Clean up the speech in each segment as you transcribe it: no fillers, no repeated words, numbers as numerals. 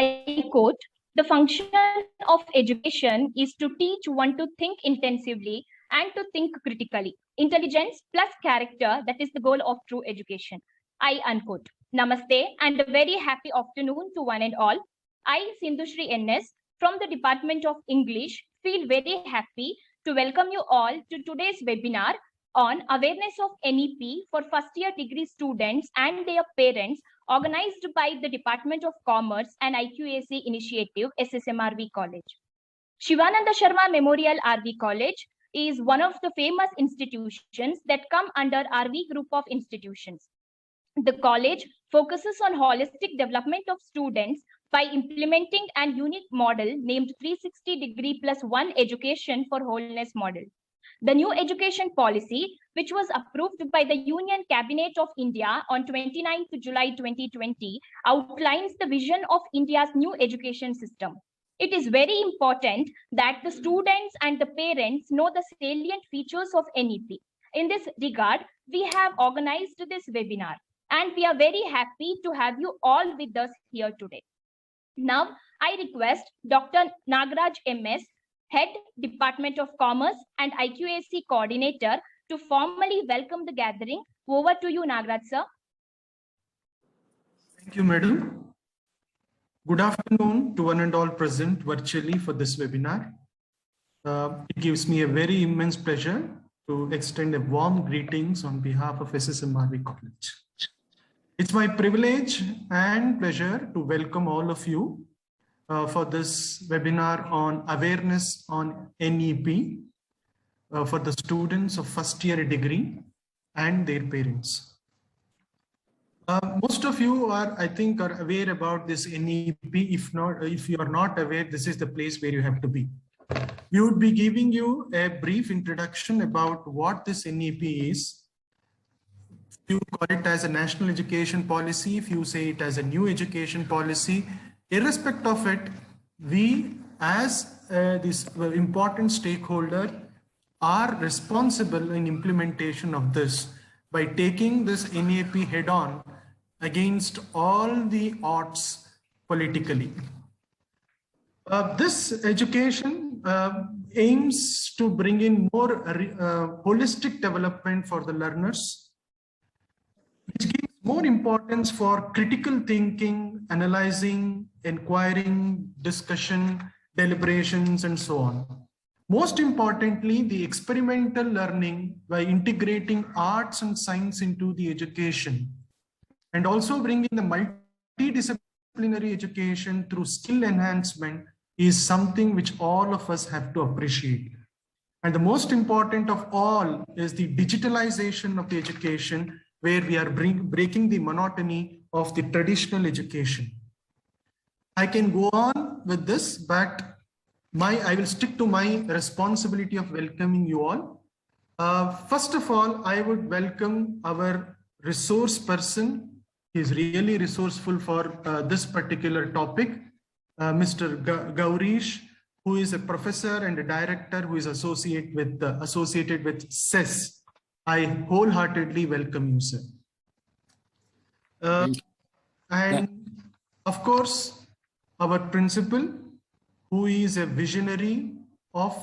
I quote, "The function of education is to teach one to think intensively and to think critically. Intelligence plus character, that is the goal of true education." I unquote. Namaste and a very happy afternoon to one and all. I, Sindhushri NS, from the Department of English, feel very happy to welcome you all to today's webinar on awareness of NEP for first year degree students and their parents, organized by the Department of Commerce and IQAC Initiative, SSMRV College. Shivananda Sharma Memorial RV College is one of the famous institutions that come under RV group of institutions. The college focuses on holistic development of students by implementing an unique model named 360-degree plus one education for wholeness model. The new education policy, which was approved by the Union Cabinet of India on 29th July 2020, outlines the vision of India's new education system. It is very important that the students and the parents know the salient features of NEP. In this regard, we have organized this webinar, and we are very happy to have you all with us here today. Now, I request Dr. Nagraj MS, Head, Department of Commerce and IQAC Coordinator, to formally welcome the gathering. Over to you, Nagraj sir. Thank you, madam. Good afternoon to one and all present virtually for this webinar. It gives me a very immense pleasure to extend a warm greetings on behalf of SSMRV College. It's my privilege and pleasure to welcome all of you for this webinar on awareness on NEP for the students of first year degree and their parents. Most of you are, I think, are aware about this NEP. If you are not aware, this is the place where you have to be. We would be giving you a brief introduction about what this NEP is. If you call it as a national education policy, if you say it as a new education policy, irrespective of it, we as this important stakeholder are responsible in implementation of this by taking this NEP head on against all the odds politically. This education aims to bring in more holistic development for the learners, which gives more importance for critical thinking, analyzing, inquiring, discussion, deliberations, and so on. Most importantly, the experimental learning by integrating arts and science into the education, and also bringing the multidisciplinary education through skill enhancement is something which all of us have to appreciate. And the most important of all is the digitalization of the education, where we are breaking the monotony of the traditional education. I can go on with this, but I will stick to my responsibility of welcoming you all. First of all, I would welcome our resource person. He is really resourceful for this particular topic, Mr. Gaurish, who is a professor and a director who is associated with CES. I wholeheartedly welcome you, sir. And of course, our principal, who is a visionary of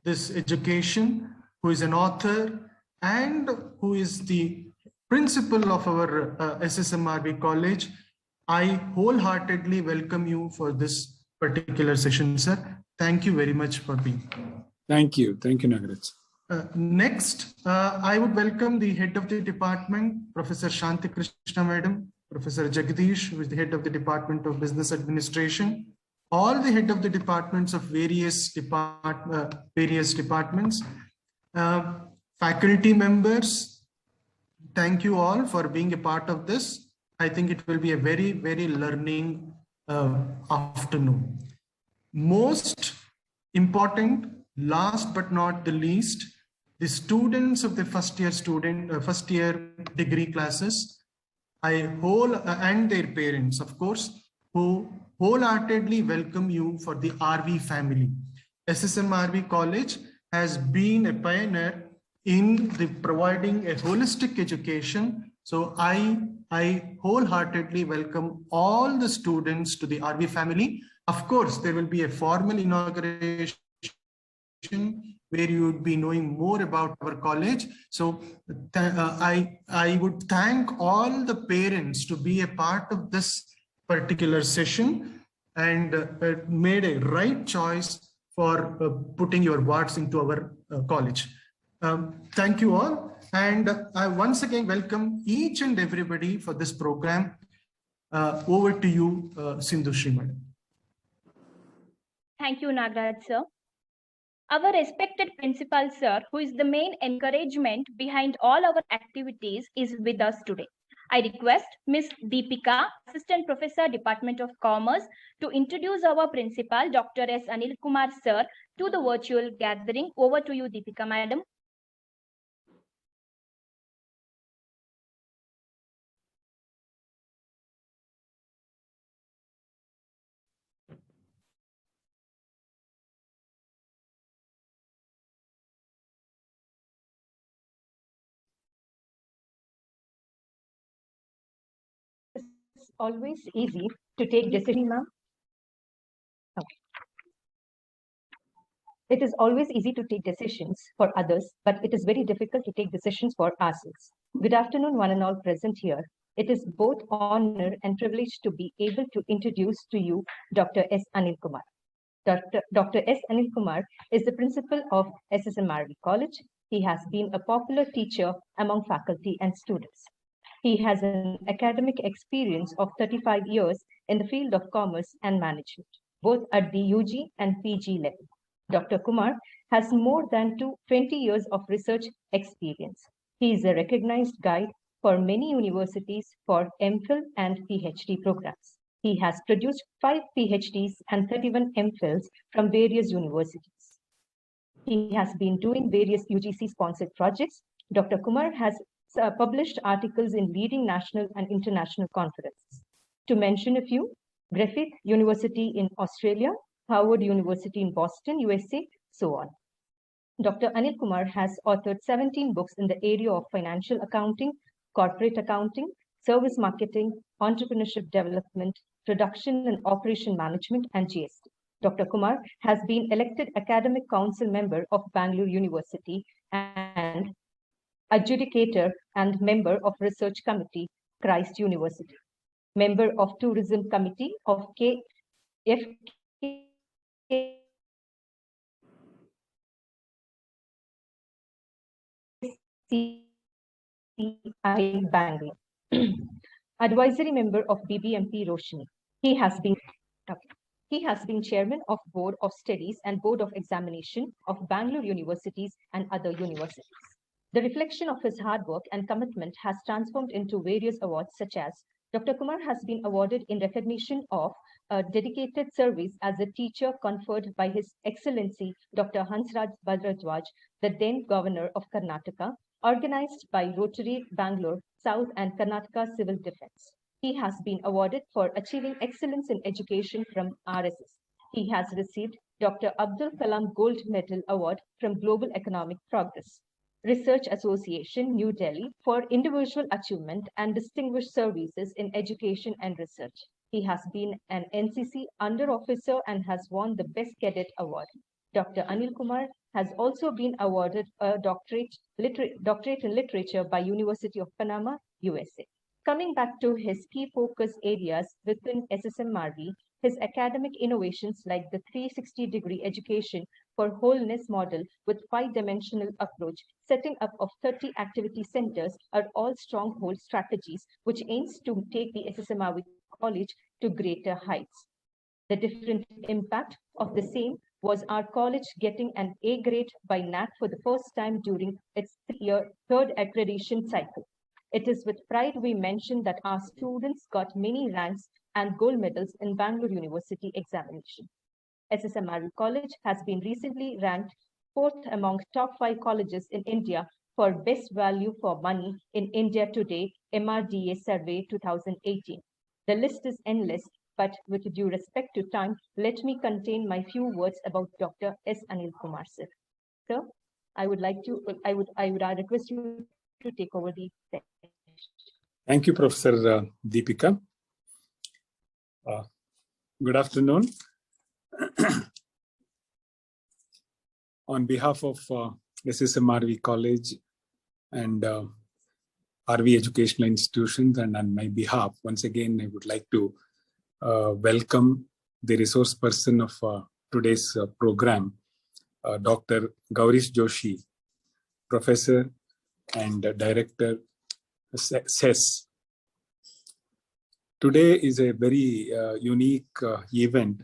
this education, who is an author, and who is the principal of our SSMRV College. I wholeheartedly welcome you for this particular session, sir. Thank you very much for being here. Thank you. Thank you, Nagraj. Next, I would welcome the head of the department, Professor Shanti Krishna Madam, Professor Jagdish, who is the head of the Department of Business Administration, all the head of the departments of various departments, faculty members. Thank you all for being a part of this. I think it will be a very, very learning afternoon. Most important, last but not the least, the students of the first year degree classes, and their parents, of course, who wholeheartedly welcome you for the RV family. SSMRV College has been a pioneer in providing a holistic education So I wholeheartedly welcome all the students to the RV family. Of course, there will be a formal inauguration where you would be knowing more about our college. So I would thank all the parents to be a part of this particular session and made a right choice for putting your wards into our college. Thank you all. And I once again welcome each and everybody for this program. Over to you, Sindhu Shriman. Thank you, Nagraj sir. Our respected principal sir, who is the main encouragement behind all our activities, is with us today. I request Ms. Deepika, Assistant Professor, Department of Commerce, to introduce our principal, Dr. S. Anil Kumar sir, to the virtual gathering. Over to you, Deepika madam. It's always easy to take decisions, ma'am. Okay. It is always easy to take decisions for others, but it is very difficult to take decisions for ourselves. Good afternoon, one and all present here. It is both honor and privilege to be able to introduce to you Dr. S. Anil Kumar. Dr. S. Anil Kumar is the principal of SSMRV College. He has been a popular teacher among faculty and students. He has an academic experience of 35 years in the field of commerce and management, both at the UG and PG level. Dr. Kumar has more than 20 years of research experience. He is a recognized guide for many universities for MPhil and PhD programs. He has produced 5 PhDs and 31 MPhils from various universities. He has been doing various UGC-sponsored projects. Dr. Kumar has published articles in leading national and international conferences. To mention a few, Griffith University in Australia, Howard University in Boston, USA, so on. Dr. Anil Kumar has authored 17 books in the area of financial accounting, corporate accounting, service marketing, entrepreneurship development, production and operation management, and GST. Dr. Kumar has been elected Academic Council member of Bangalore University and adjudicator and member of Research Committee, Christ University, member of Tourism Committee of KFK Bangalore, advisory member of BBMP Roshni. He has been chairman of Board of Studies and Board of Examination of Bangalore Universities and other universities. The reflection of his hard work and commitment has transformed into various awards, such as Dr. Kumar has been awarded in recognition of a dedicated service as a teacher conferred by His Excellency Dr. Hansraj Bharadwaj, the then Governor of Karnataka, organized by Rotary Bangalore South and Karnataka Civil Defense. He has been awarded for achieving excellence in education from RSS. He has received Dr. Abdul Kalam Gold Medal Award from Global Economic Progress Research Association, New Delhi, for individual achievement and distinguished services in education and research. He has been an NCC under officer and has won the Best Cadet Award. Dr. Anil Kumar has also been awarded a doctorate in literature by University of Panama, USA. Coming back to his key focus areas within SSMRV, his academic innovations like the 360-degree education for wholeness model with 5-dimensional approach, setting up of 30 activity centers are all stronghold strategies which aims to take the SSMRV College to greater heights. The different impact of the same was our college getting an A grade by NAAC for the first time during its third accreditation cycle. It is with pride we mention that our students got many ranks and gold medals in Bangalore University examination. SSMRV College has been recently ranked 4th among top 5 colleges in India for best value for money in India Today MRDA Survey 2018. The list is endless, but with due respect to time, let me contain my few words about Dr. S. Anil Kumar sir. Sir, I would request you to take over the session. Thank you, Professor Deepika. Good afternoon. On behalf of SSMRV College and RV Educational Institutions, and on my behalf, once again, I would like to welcome the resource person of today's program, Dr. Gaurish Joshi, Professor and Director, SES. Today is a very unique event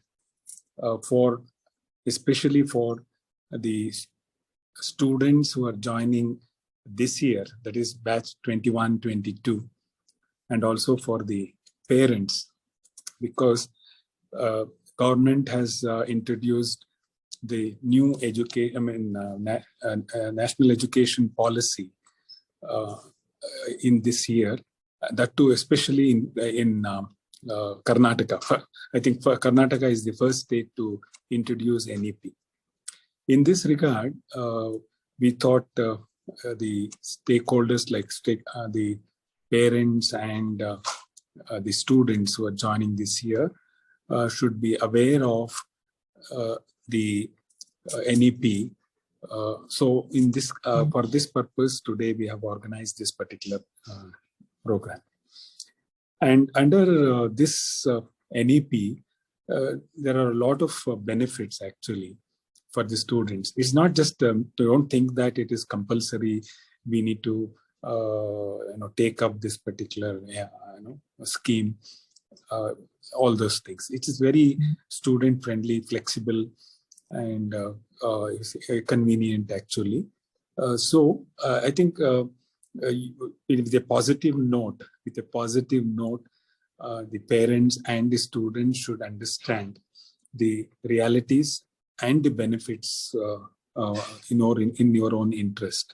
especially for the students who are joining this year, that is batch 21-22, and also for the parents, because government has introduced the new national education policy in this year. That too, especially in Karnataka. I think Karnataka is the first state to introduce NEP. In this regard, we thought the stakeholders like the parents and the students who are joining this year should be aware of the NEP. So in this, for this purpose, today we have organized this particular program. And under this NEP, there are a lot of benefits actually for the students. It's not just, don't think that it is compulsory, we need to take up this particular scheme, all those things. It is very student friendly, flexible, and convenient actually. So I think with a positive note, the parents and the students should understand the realities and the benefits in your own interest.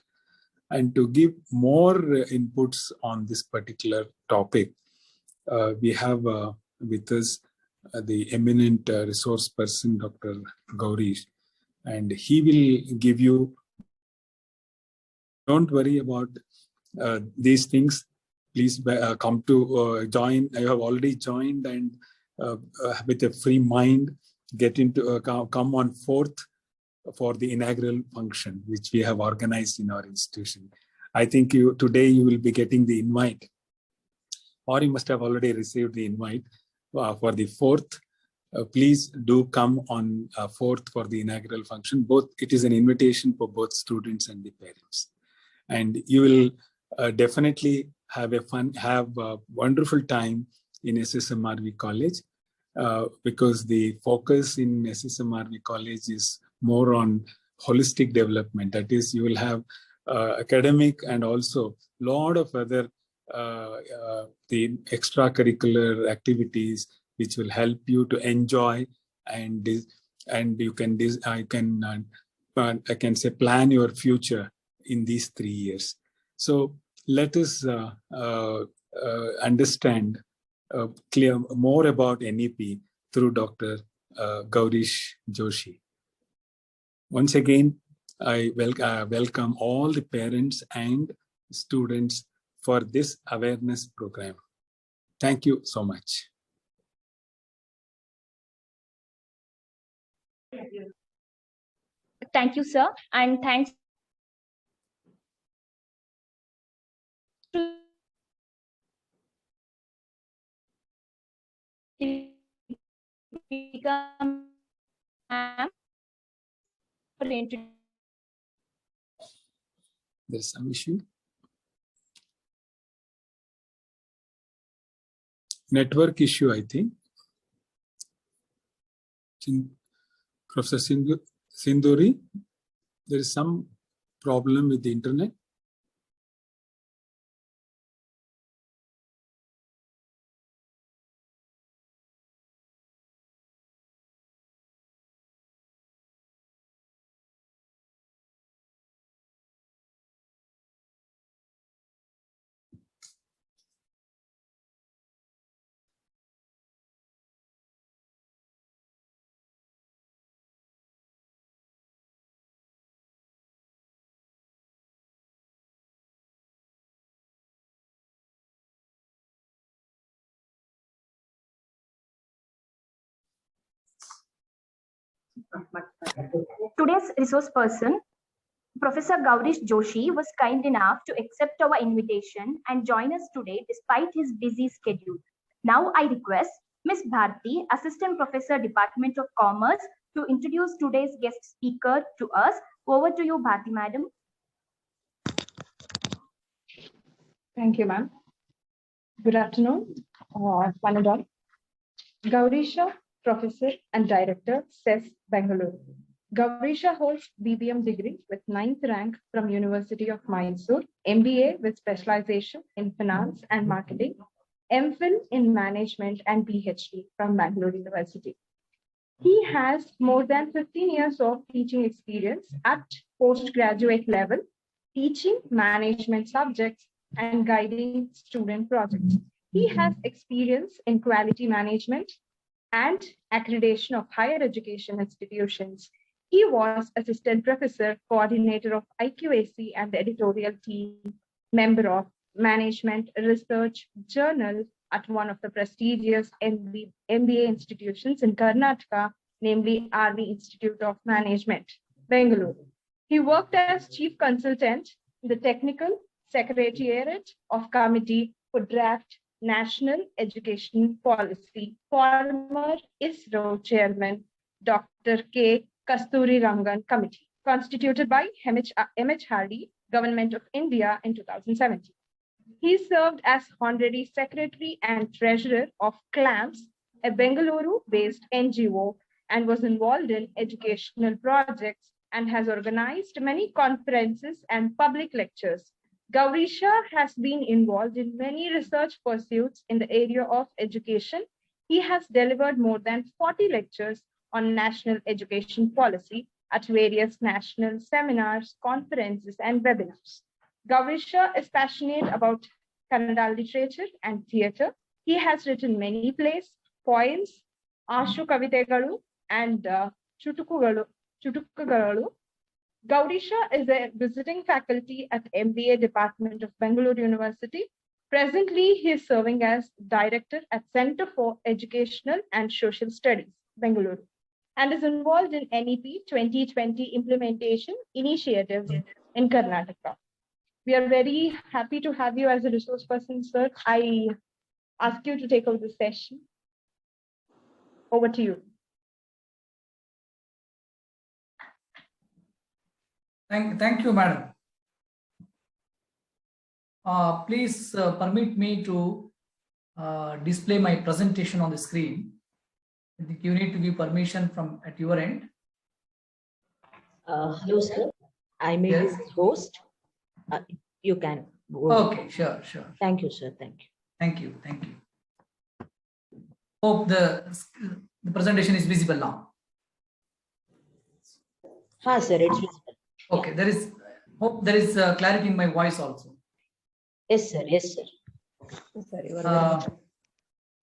And to give more inputs on this particular topic, we have with us the eminent resource person, Dr. Gaurish, and he will give you, don't worry about these things, please come to join. I have already joined, and with a free mind, get into come on 4th for the inaugural function, which we have organized in our institution. I think today you will be getting the invite, or you must have already received the invite for the 4th. Please do come on 4th for the inaugural function. It is an invitation for both students and the parents. And you will definitely have a wonderful time in SSMRV College, because the focus in SSMRV College is more on holistic development. That is, you will have academic and also a lot of other the extracurricular activities which will help you to enjoy, and you can I can say plan your future in these 3 years. So let us understand clear more about NEP through Dr. Gaurish Joshi. Once again, I welcome all the parents and students for this awareness program. Thank you so much. Thank you, sir, and thanks to There's some issue. Network issue, I think. Professor Sinduri, there is some problem with the internet. Today's resource person, Professor Gaurish Joshi, was kind enough to accept our invitation and join us today despite his busy schedule. Now I request Ms. Bharti, Assistant Professor, Department of Commerce, to introduce today's guest speaker to us. Over to you, Bharti, madam. Thank you, ma'am. Good afternoon, one and all. Gaurisha, Professor and Director, CES Bangalore. Gaurisha holds BBM degree with 9th rank from University of Mysore, MBA with specialization in finance and marketing, MPhil in management and PhD from Bangalore University. He has more than 15 years of teaching experience at postgraduate level, teaching management subjects and guiding student projects. He has experience in quality management and accreditation of higher education institutions. He was assistant professor, coordinator of IQAC and the editorial team, member of management research journal at one of the prestigious MBA institutions in Karnataka, namely RV Institute of Management, Bangalore. He worked as chief consultant in the technical secretariat of Committee for Draft National Education Policy, former ISRO chairman, Dr. K. Kasturi Rangan Committee, constituted by M.H. Hardy, Government of India in 2017. He served as honorary secretary and treasurer of CLAMS, a Bengaluru-based NGO, and was involved in educational projects and has organized many conferences and public lectures. Gaurisha has been involved in many research pursuits in the area of education. He has delivered more than 40 lectures on national education policy at various national seminars, conferences, and webinars. Gaurisha is passionate about Kannada literature and theatre. He has written many plays, poems, Ashu Kavitegalu, and Chutukugagalu. Gaurisha is a visiting faculty at MBA Department of Bangalore University. Presently, he is serving as director at Center for Educational and Social Studies, Bangalore, and is involved in NEP 2020 implementation initiatives in Karnataka. We are very happy to have you as a resource person, sir. I ask you to take over the session. Over to you. Thank you, madam. Please permit me to display my presentation on the screen. I think you need to give permission from at your end. Hello, sir. I may Yes. be host. You can go. Okay, sure. Thank you, sir. Thank you. Thank you. Hope the presentation is visible now. Sir, it's visible. Okay, hope there is clarity in my voice also. Yes, sir. Yes, sir.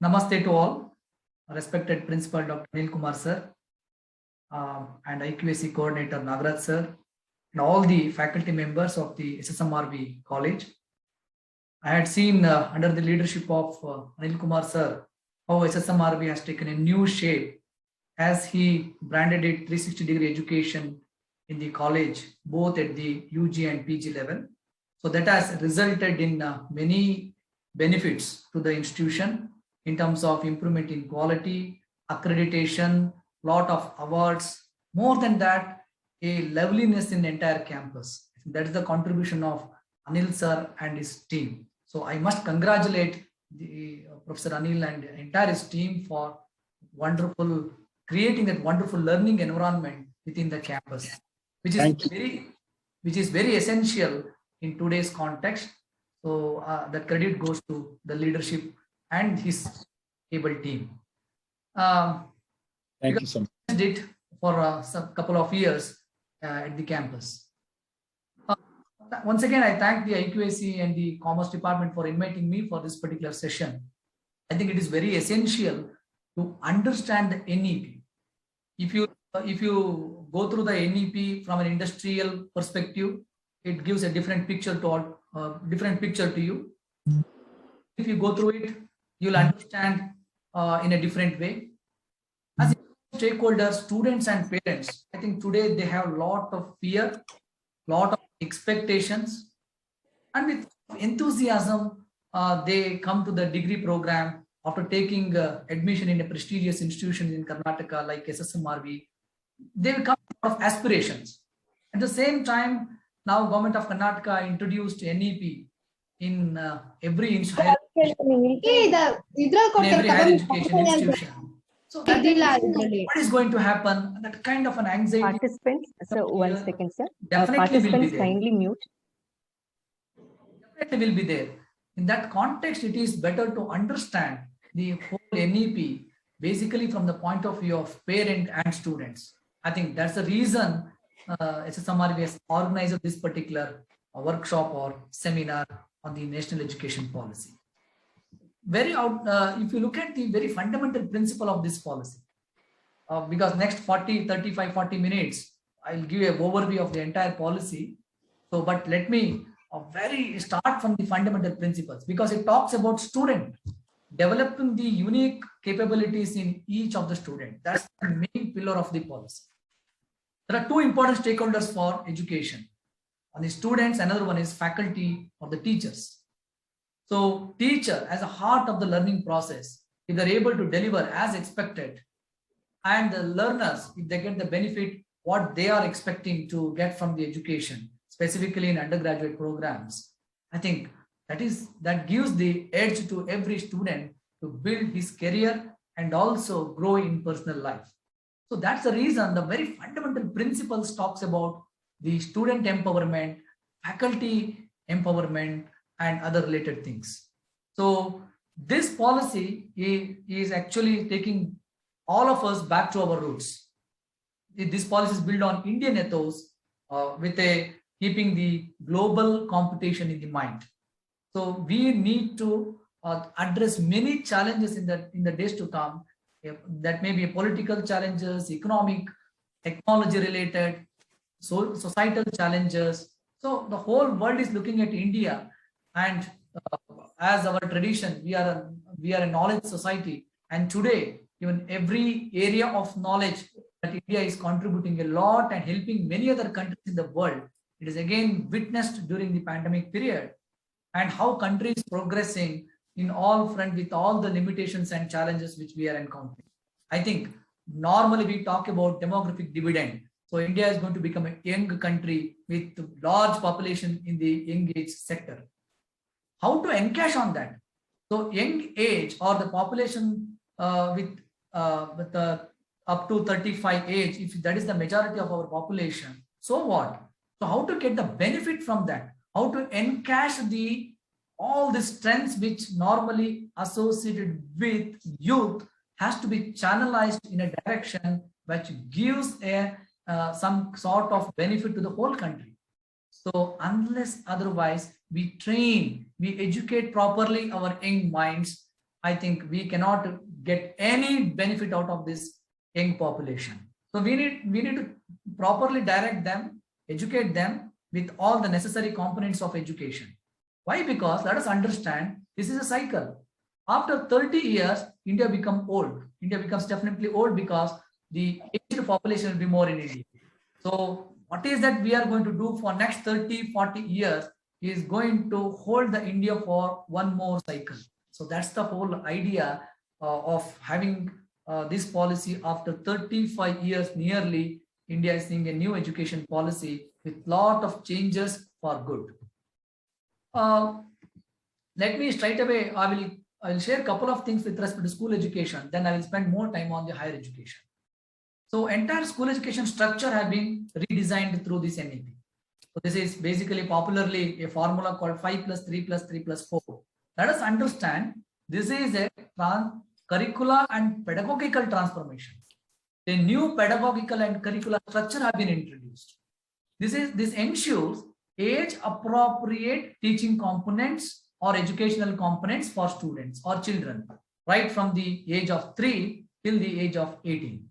Namaste to all, respected Principal Dr. Anil Kumar sir, and IQAC Coordinator Nagaraj sir, and all the faculty members of the SSMRB College. I had seen under the leadership of Anil Kumar sir, how SSMRB has taken a new shape as he branded it 360-degree education in the college, both at the UG and PG level. So that has resulted in many benefits to the institution in terms of improvement in quality, accreditation, lot of awards. More than that, a loveliness in the entire campus. That is the contribution of Anil sir and his team. So I must congratulate the Professor Anil and the entire his team for creating that wonderful learning environment within the campus, which is very essential in today's context. So that credit goes to the leadership and his able team. Thank you so much. Did for a couple of years at the campus. Once again, I thank the IQAC and the Commerce Department for inviting me for this particular session. I think it is very essential to understand the NEP. If you go through the NEP from an industrial perspective, it gives a different picture to you. If you go through it, you'll understand in a different way. As stakeholders, students and parents, I think today they have a lot of fear, lot of expectations, and with enthusiasm, they come to the degree program after taking admission in a prestigious institution in Karnataka like SSMRV. They will come with a lot of aspirations. At the same time, now Government of Karnataka introduced NEP in every higher education institution. So that what is going to happen? That kind of an anxiety Participants, sir, 1 second, sir. definitely will be Participants, there. kindly mute. Definitely will be there. In that context, it is better to understand the whole NEP basically from the point of view of parent and students. I think that's the reason SSMRV has organized this particular workshop or seminar on the national education policy. If you look at the very fundamental principle of this policy, because next 40 minutes, I'll give you an overview of the entire policy. So, but let me start from the fundamental principles, because it talks about student developing the unique capabilities in each of the student. That's the main pillar of the policy. There are two important stakeholders for education. One is students, another one is faculty or the teachers. So teacher as a heart of the learning process, if they're able to deliver as expected, and the learners, if they get the benefit, what they are expecting to get from the education, specifically in undergraduate programs, I think that gives the edge to every student to build his career and also grow in personal life. So that's the reason the very fundamental principles talks about the student empowerment, faculty empowerment, and other related things. So this policy is actually taking all of us back to our roots. This policy is built on Indian ethos with keeping the global competition in the mind. So we need to address many challenges in the days to come. That may be political challenges, economic, technology related, societal challenges. So the whole world is looking at India, and as our tradition, we are a knowledge society. And today, even every area of knowledge that India is contributing a lot and helping many other countries in the world. It is again witnessed during the pandemic period, and how countries progressing in all front with all the limitations and challenges which we are encountering. I think normally we talk about demographic dividend. So India is going to become a young country with large population in the young age sector. How to encash on that? So young age or the population with up to 35 age, if that is the majority of our population, so what? So how to get the benefit from that? How to encash all the strengths which normally associated with youth has to be channelized in a direction which gives some sort of benefit to the whole country. So unless otherwise we train, we educate properly our young minds, I think we cannot get any benefit out of this young population. So we need to properly direct them, educate them with all the necessary components of education. Why? Because let us understand, this is a cycle. After 30 years, India becomes old. India becomes definitely old because the aged population will be more in India. So what is that we are going to do for next 30, 40 years is going to hold the India for one more cycle. So that's the whole idea of having this policy after 35 years nearly. India is seeing a new education policy with lot of changes for good. Let me straight away, I will share a couple of things with respect to school education. Then I will spend more time on the higher education. So entire school education structure has been redesigned through this NEP. So this is basically popularly a formula called 5 + 3 + 3 + 4. Let us understand this is a curricular and pedagogical transformation. A new pedagogical and curricular structure have been introduced. This ensures age-appropriate teaching components or educational components for students or children, right from the age of 3 till the age of 18.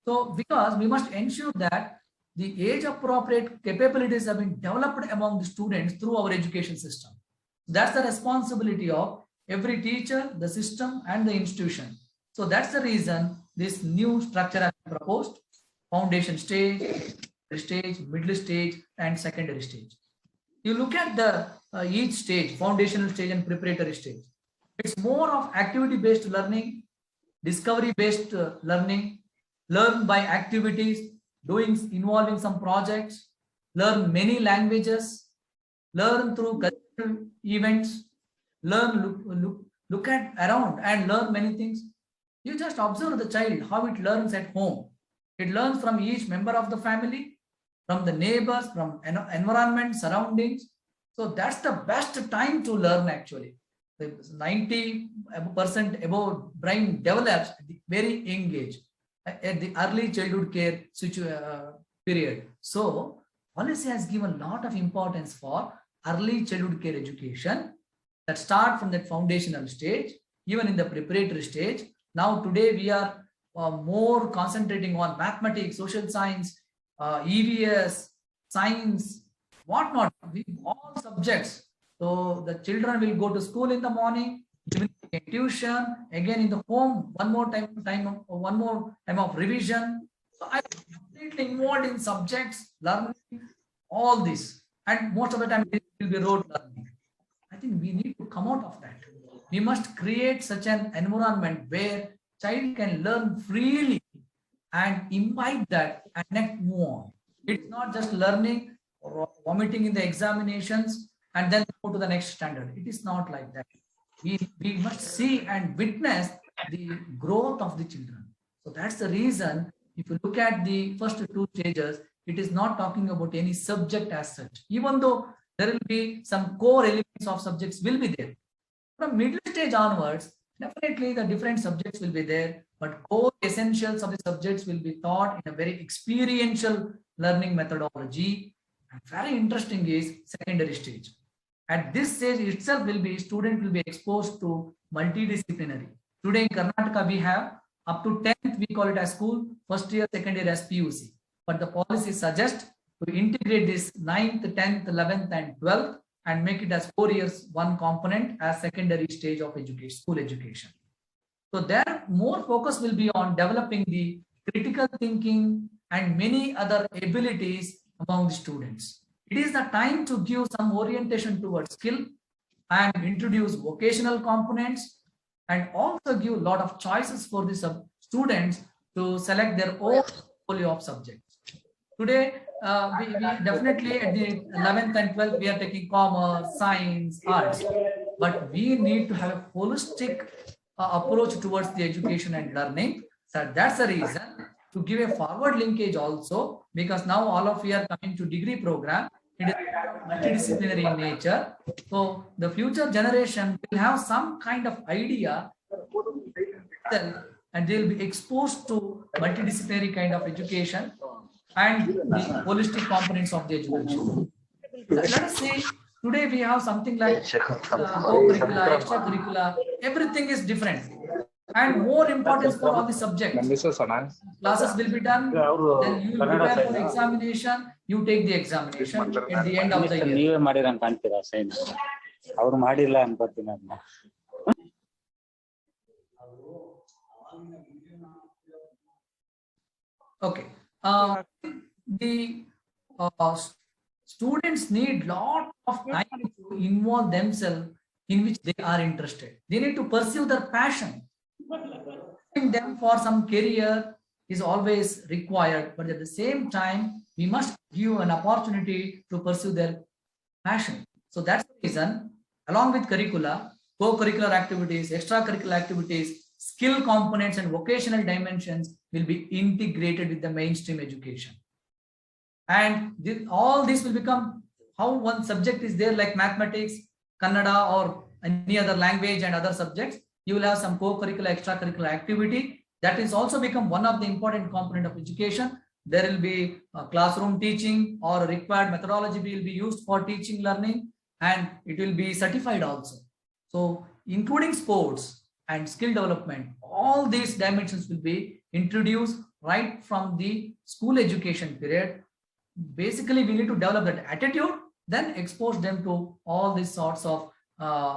So, because we must ensure that the age-appropriate capabilities have been developed among the students through our education system. That's the responsibility of every teacher, the system, and the institution. So that's the reason this new structure has been proposed: foundation stage, middle stage, and secondary stage. You look at the each stage, foundational stage and preparatory stage. It's more of activity-based learning, discovery-based learning, learn by activities, involving some projects, learn many languages, learn through cultural events, look at around and learn many things. You just observe the child, how it learns at home. It learns from each member of the family, from the neighbors, from environment, surroundings. So that's the best time to learn actually. 90% above brain develops at the very young age, at the early childhood care period. So policy has given a lot of importance for early childhood care education that start from that foundational stage, even in the preparatory stage. Now today we are more concentrating on mathematics, social science, EVS, science, whatnot, all subjects. So the children will go to school in the morning, tuition, again in the home, one more time of revision. So I'm completely involved in subjects, learning, all this. And most of the time it will be rote learning. I think we need to come out of that. We must create such an environment where child can learn freely and imbibe that and next move on. It's not just learning or vomiting in the examinations and then go to the next standard. It is not like that. We must see and witness the growth of the children. So that's the reason, if you look at the first two stages, it is not talking about any subject as such, even though there will be some core elements of subjects will be there. From middle stage onwards, definitely the different subjects will be there, but core essentials of the subjects will be taught in a very experiential learning methodology. And very interesting is secondary stage. At this stage itself student will be exposed to multidisciplinary. Today in Karnataka we have up to 10th we call it as school, first year, second year as PUC. But the policy suggests to integrate this 9th, 10th, 11th and 12th and make it as 4 years one component as secondary stage of education, school education. So there more focus will be on developing the critical thinking and many other abilities among the students. It is the time to give some orientation towards skill and introduce vocational components and also give a lot of choices for the students to select their own portfolio of subjects. Today, we definitely at the 11th and 12th, we are taking commerce, science, arts, but we need to have a holistic approach towards the education and learning. So that's the reason to give a forward linkage also, because now all of you are coming to degree program. It is multidisciplinary in nature. So the future generation will have some kind of idea and they'll be exposed to multidisciplinary kind of education and the holistic components of the education. Let us say today we have something like co-curricular, extracurricular, everything is different. And more importance for all the subjects. Classes will be done, then you will prepare for the examination, you take the examination at the end of the year. Okay. The students need lot of time to involve themselves in which they are interested. They need to pursue their passion. Them for some career is always required, but at the same time, we must give an opportunity to pursue their passion. So that's the reason, along with curricula, co-curricular activities, extracurricular activities, skill components and vocational dimensions will be integrated with the mainstream education. And all this will become how one subject is there, like mathematics, Kannada or any other language and other subjects. You will have some co-curricular, extracurricular activity. That is also become one of the important component of education. There will be classroom teaching or required methodology will be used for teaching learning, and it will be certified also. So including sports and skill development, all these dimensions will be introduced right from the school education period. Basically, we need to develop that attitude, then expose them to all these sorts of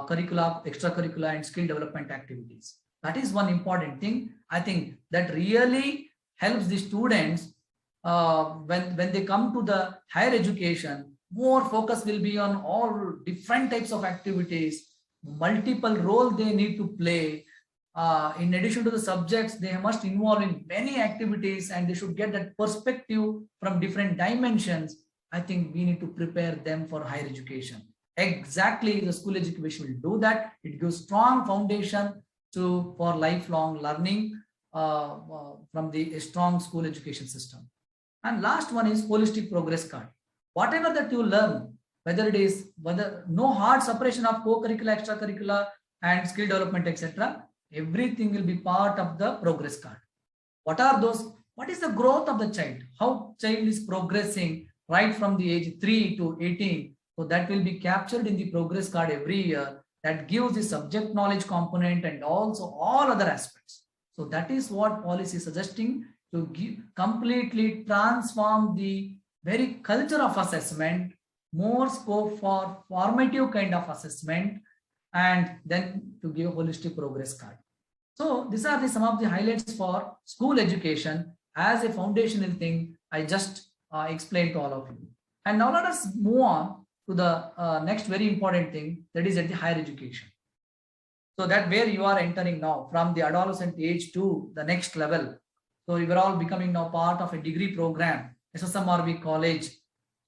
curricula, extracurricular and skill development activities. That is one important thing. I think that really helps the students when they come to the higher education. More focus will be on all different types of activities, multiple role they need to play. In addition to the subjects, they must involve in many activities, and they should get that perspective from different dimensions. I think we need to prepare them for higher education. Exactly, the school education will do that. It gives strong foundation for lifelong learning from the strong school education system. And last one is holistic progress card. Whatever that you learn, whether no hard separation of co-curricular, extracurricular, and skill development, etc., everything will be part of the progress card. What are those? What is the growth of the child? How child is progressing right from the age 3 to 18? So that will be captured in the progress card every year. That gives the subject knowledge component and also all other aspects. So that is what policy is suggesting, to completely transform the very culture of assessment, more scope for formative kind of assessment, and then to give holistic progress card. So these are some of the highlights for school education as a foundational thing I just explained to all of you. And now let us move on to the next very important thing, that is at the higher education. So that where you are entering now from the adolescent age to the next level. So you are all becoming now part of a degree program, SSMRV College.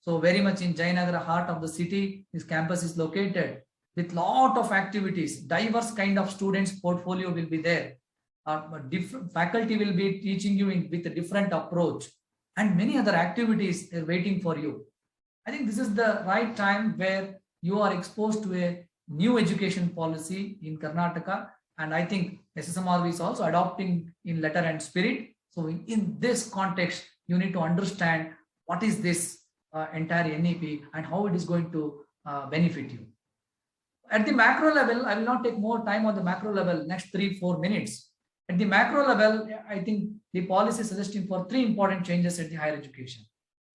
So very much in Jayanagar, heart of the city, this campus is located with lot of activities. Diverse kind of students portfolio will be there. Different faculty will be teaching you with a different approach, and many other activities are waiting for you. I think this is the right time where you are exposed to a new education policy in Karnataka, and I think SSMRV is also adopting in letter and spirit. So in this context, you need to understand what is this entire NEP and how it is going to benefit you. At the macro level, I will not take more time on the macro level, next 3-4 minutes. At the macro level, I think the policy is suggesting for 3 important changes at the higher education: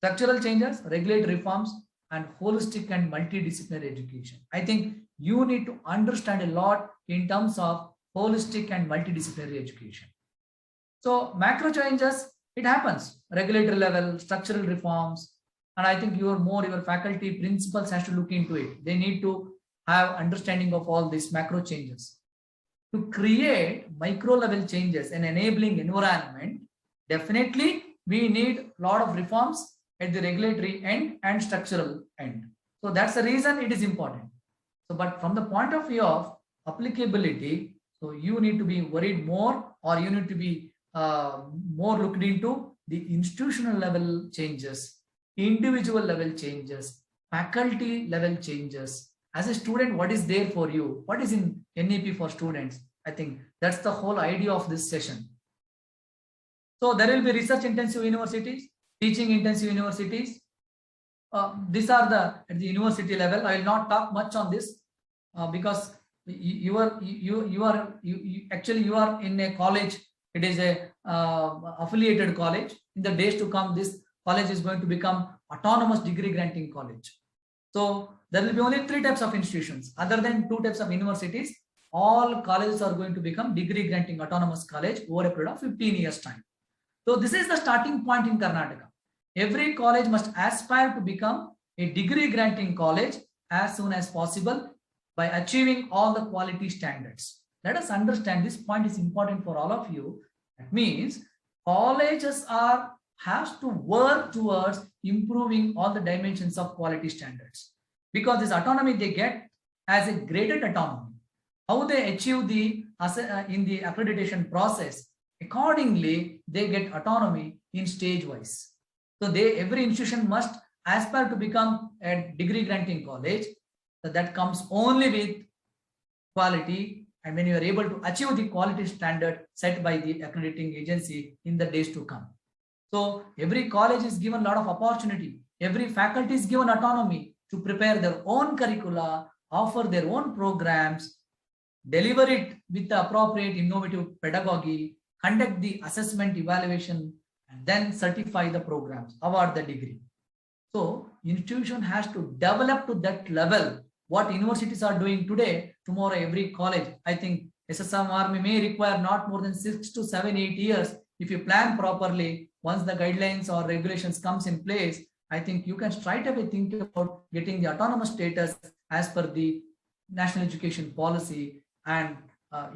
structural changes, regulatory reforms, and holistic and multidisciplinary education. I think you need to understand a lot in terms of holistic and multidisciplinary education. So macro changes, it happens, regulatory level, structural reforms, and I think your faculty principals has to look into it. They need to have understanding of all these macro changes. To create micro level changes and enabling environment, definitely we need a lot of reforms at the regulatory end and structural end. So that's the reason it is important. So, but from the point of view of applicability, so you need to be worried more, or you need to be more looked into the institutional level changes, individual level changes, faculty level changes. As a student, what is there for you? What is in NEP for students? I think that's the whole idea of this session. So there will be research intensive universities, teaching intensive universities. These are at the university level. I will not talk much on this because you are in a college. It is a affiliated college. In the days to come, this college is going to become autonomous degree granting college. So there will be only 3 types of institutions other than 2 types of universities. All colleges are going to become degree granting autonomous college over a period of 15 years time. So this is the starting point in Karnataka. Every college must aspire to become a degree granting college as soon as possible by achieving all the quality standards. Let us understand this point is important for all of you. That means colleges have to work towards improving all the dimensions of quality standards, because this autonomy they get as a graded autonomy. How they achieve in the accreditation process, accordingly they get autonomy in stage wise. So every institution must aspire to become a degree granting college. So that comes only with quality, and when you are able to achieve the quality standard set by the accrediting agency in the days to come. So every college is given a lot of opportunity. Every faculty is given autonomy to prepare their own curricula, offer their own programs, deliver it with the appropriate innovative pedagogy, conduct the assessment evaluation, and then certify the programs, award the degree. So institution has to develop to that level. What universities are doing today, tomorrow every college, I think SSMR may require not more than 6 to 7, 8 years. If you plan properly, once the guidelines or regulations comes in place, I think you can straight away think about getting the autonomous status as per the national education policy, and I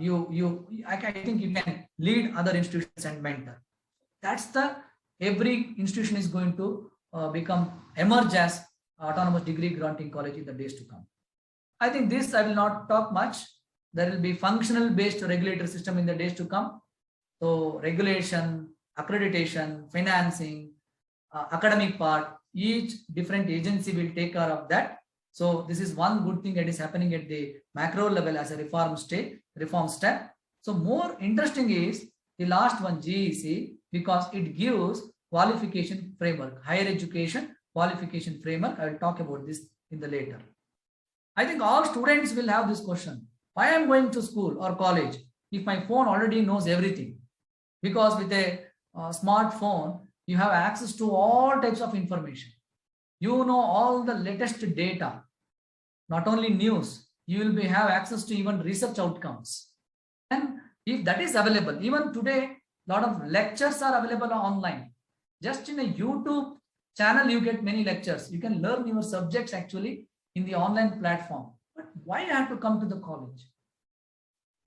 think you can lead other institutions and mentor. That's the every institution is going to emerge as autonomous degree granting college in the days to come. I think this I will not talk much. There will be functional based regulatory system in the days to come. So regulation, accreditation, financing, academic part, each different agency will take care of that. So this is one good thing that is happening at the macro level as a reform step. So more interesting is the last one, GEC, because it gives qualification framework, higher education qualification framework. I will talk about this in the later. I think all students will have this question. Why am I going to school or college if my phone already knows everything? Because with a smartphone, you have access to all types of information. You know all the latest data, not only news, you will have access to even research outcomes. And if that is available, even today, a lot of lectures are available online. Just in a YouTube channel, you get many lectures. You can learn your subjects actually in the online platform. But why I have to come to the college?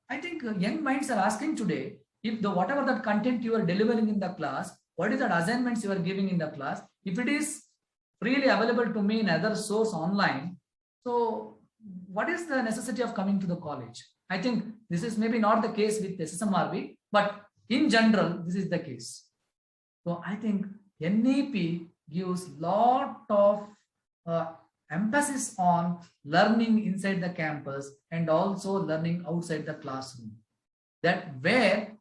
I think young minds are asking today, if the whatever that content you are delivering in the class, what is that assignments you are giving in the class? If it is freely available to me in other source online, so what is the necessity of coming to the college? I think this is maybe not the case with SSMRB, but in general, this is the case. So I think NEP gives lot of emphasis on learning inside the campus and also learning outside the classroom. That where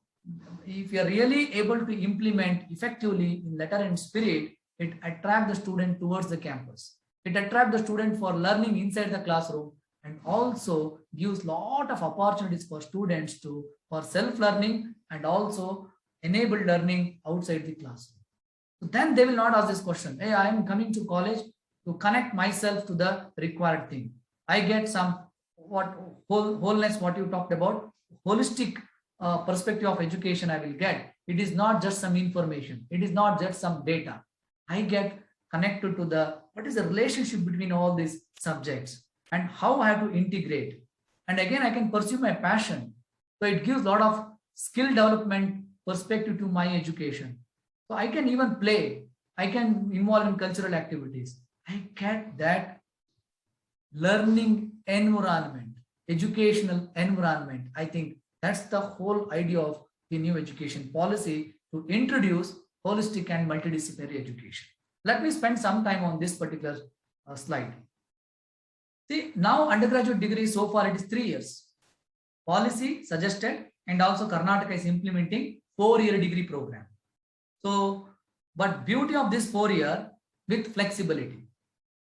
if you are really able to implement effectively in letter and spirit, it attracts the student towards the campus. It attracts the student for learning inside the classroom and also gives lot of opportunities for students for self-learning and also enable learning outside the classroom. So then they will not ask this question, hey, I am coming to college to connect myself to the required thing. I get some wholeness, what you talked about, holistic perspective of education I will get. It is not just some information. It is not just some data. I get connected to what is the relationship between all these subjects and how I have to integrate. And again, I can pursue my passion. So it gives a lot of skill development perspective to my education. So I can even play. I can involve in cultural activities. I get that learning environment, educational environment. I think that's the whole idea of the new education policy, to introduce holistic and multidisciplinary education. Let me spend some time on this particular slide. See, now undergraduate degree, so far it is 3 years. Policy suggested, and also Karnataka is implementing 4-year degree program. So, but beauty of this 4-year with flexibility.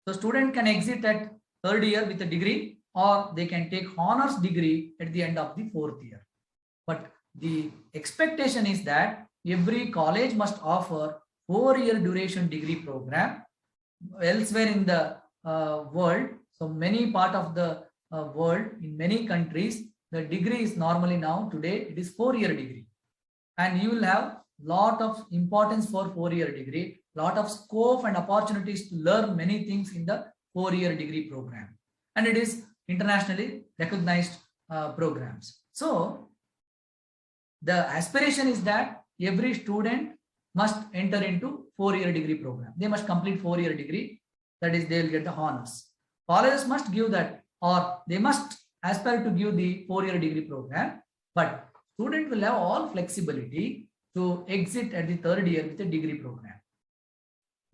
So student can exit at 3rd year with a degree, or they can take honors degree at the end of the 4th year. But the expectation is that every college must offer 4-year duration degree program. Elsewhere in the world, so many part of the world, in many countries, the degree is normally now today it is 4-year degree, and you will have lot of importance for 4-year degree, lot of scope and opportunities to learn many things in the 4-year degree program, and it is internationally recognized programs. So the aspiration is that every student must enter into 4-year degree program. They must complete 4-year degree. That is, they will get the honors. Colleges must give that, or they must aspire to give the 4-year degree program. But student will have all flexibility to exit at the 3rd year with a degree program.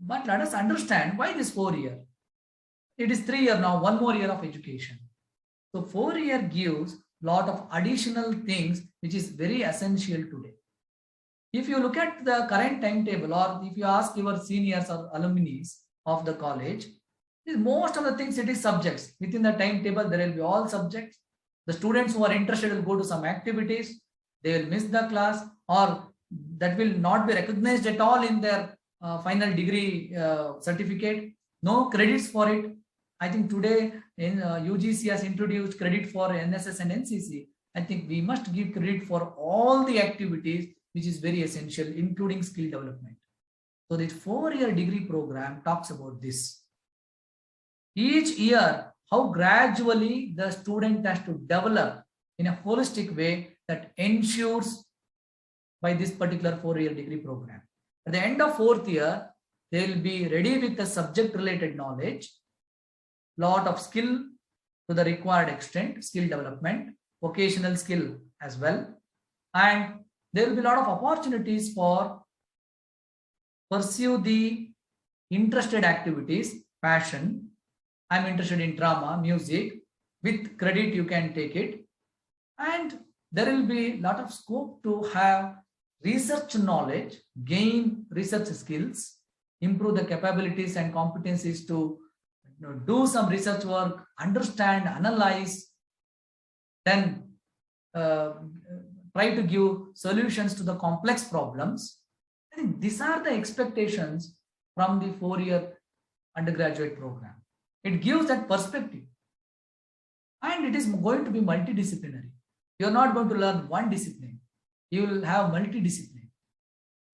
But let us understand why this 4-year. It is 3 years now, 1 more year of education. So 4-year gives lot of additional things which is very essential today. If you look at the current timetable, or if you ask your seniors or alumni of the college, most of the things it is subjects. Within the timetable, there will be all subjects. The students who are interested will go to some activities. They will miss the class, or that will not be recognized at all in their final degree certificate. No credits for it. I think today in UGC has introduced credit for NSS and NCC. I think we must give credit for all the activities, which is very essential, including skill development. So this 4-year degree program talks about this. Each year, how gradually the student has to develop in a holistic way that ensures by this particular 4-year degree program. At the end of 4th year, they will be ready with the subject related knowledge, lot of skill to the required extent, skill development, vocational skill as well. And there will be a lot of opportunities for pursue the interested activities, passion. I'm interested in drama, music, with credit you can take it. And there will be a lot of scope to have research knowledge, gain research skills, improve the capabilities and competencies to do some research work, understand, analyze, then try to give solutions to the complex problems. I think these are the expectations from the 4-year undergraduate program. It gives that perspective. And it is going to be multidisciplinary. You're not going to learn one discipline. You will have multidiscipline.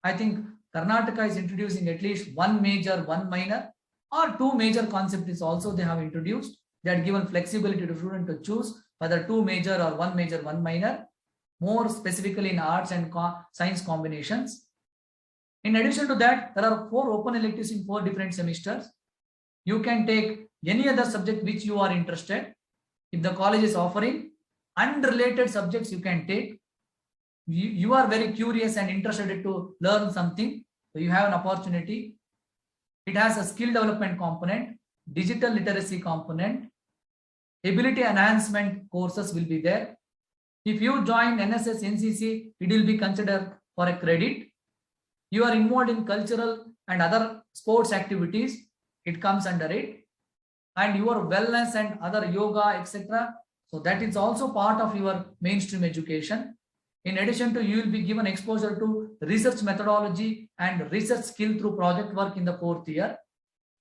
I think Karnataka is introducing at least one major, one minor, or 2 major concepts also they have introduced. They had given flexibility to students to choose whether 2 major or 1 major, 1 minor, more specifically in arts and science combinations. In addition to that, there are 4 open electives in 4 different semesters. You can take any other subject which you are interested. If the college is offering unrelated subjects, you can take. You are very curious and interested to learn something, so you have an opportunity. It has a skill development component, digital literacy component, ability enhancement courses will be there. If you join NSS, NCC, it will be considered for a credit. You are involved in cultural and other sports activities, it comes under it. And your wellness and other yoga, etc. So that is also part of your mainstream education. In addition to, you will be given exposure to research methodology and research skill through project work in the 4th year.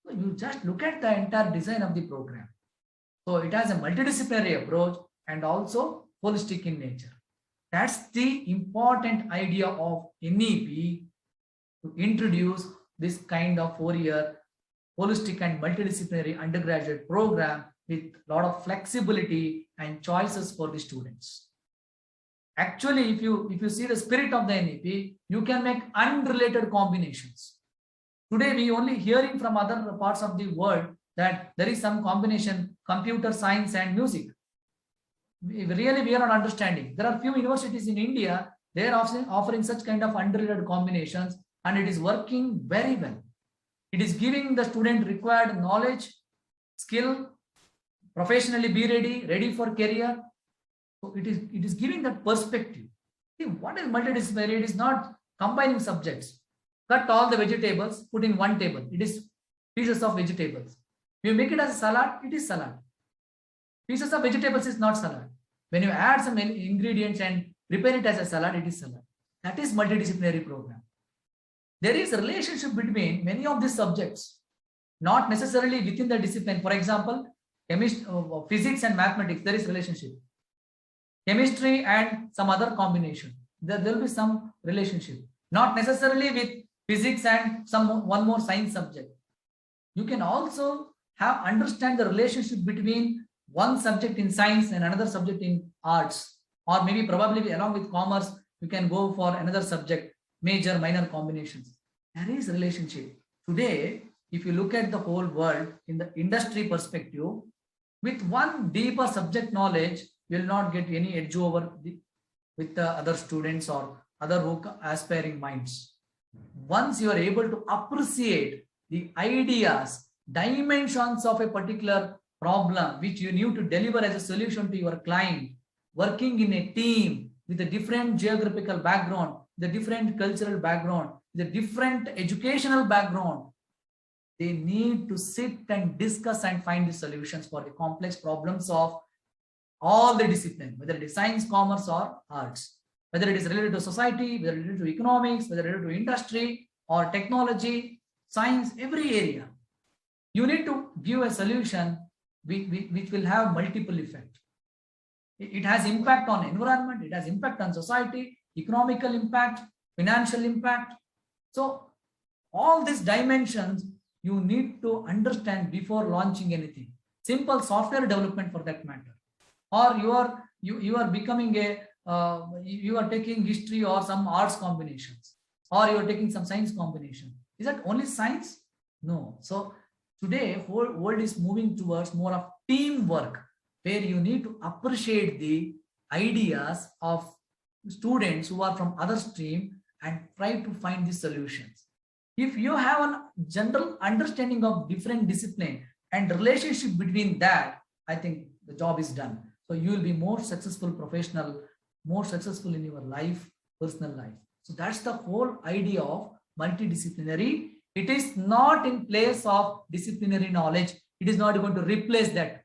So you just look at the entire design of the program. So it has a multidisciplinary approach and also holistic in nature. That's the important idea of NEP, to introduce this kind of 4-year holistic and multidisciplinary undergraduate program with a lot of flexibility and choices for the students. Actually, if you see the spirit of the NEP, you can make unrelated combinations. Today, we only hearing from other parts of the world that there is some combination, computer science and music. We are not understanding. There are few universities in India, they are offering such kind of unrelated combinations, and it is working very well. It is giving the student required knowledge, skill, professionally be ready for career. So it is giving that perspective. See, what is multidisciplinary? It is not combining subjects. Cut all the vegetables, put in one table. It is pieces of vegetables. You make it as a salad, it is salad. Pieces of vegetables is not salad. When you add some ingredients and prepare it as a salad, it is salad. That is multidisciplinary program. There is a relationship between many of these subjects, not necessarily within the discipline. For example, physics and mathematics, there is relationship. Chemistry and some other combination, there will be some relationship. Not necessarily with physics and one more science subject. You can also understand the relationship between one subject in science and another subject in arts, or maybe probably along with commerce, you can go for another subject, major, minor combinations. There is relationship. Today, if you look at the whole world in the industry perspective, with one deeper subject knowledge, you will not get any edge over with the other students or other aspiring minds. Once you are able to appreciate the ideas, dimensions of a particular problem which you need to deliver as a solution to your client, working in a team with a different geographical background, the different cultural background, the different educational background, they need to sit and discuss and find the solutions for the complex problems of all the disciplines, whether it is science, commerce, or arts, whether it is related to society, whether related to economics, whether related to industry or technology, science, every area. You need to give a solution which will have multiple effect. It has impact on environment, it has impact on society, economical impact, financial impact. So all these dimensions you need to understand before launching anything. Simple software development for that matter. Or you are becoming a you are taking history or some arts combinations, or you are taking some science combination. Is that only science? No. So today whole world is moving towards more of teamwork, where you need to appreciate the ideas of students who are from other stream and try to find the solutions. If you have a general understanding of different discipline and relationship between that, I think the job is done. So you will be more successful professional, more successful in your life, personal life. So that's the whole idea of multidisciplinary. It is not in place of disciplinary knowledge. It is not going to replace that.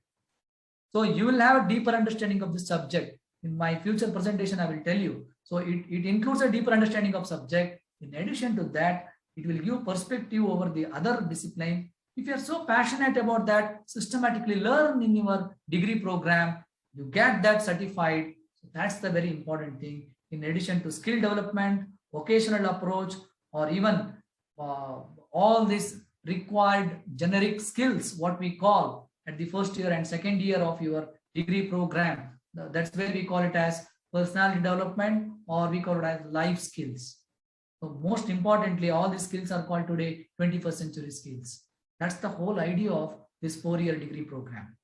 So you will have a deeper understanding of the subject. In my future presentation, I will tell you. So it includes a deeper understanding of subject. In addition to that, it will give perspective over the other discipline. If you are so passionate about that, systematically learn in your degree program, you get that certified. So that's the very important thing. In addition to skill development, vocational approach, or even all these required generic skills, what we call at the first year and second year of your degree program. That's where we call it as personality development, or we call it as life skills. So most importantly, all these skills are called today 21st century skills. That's the whole idea of this 4-year degree program.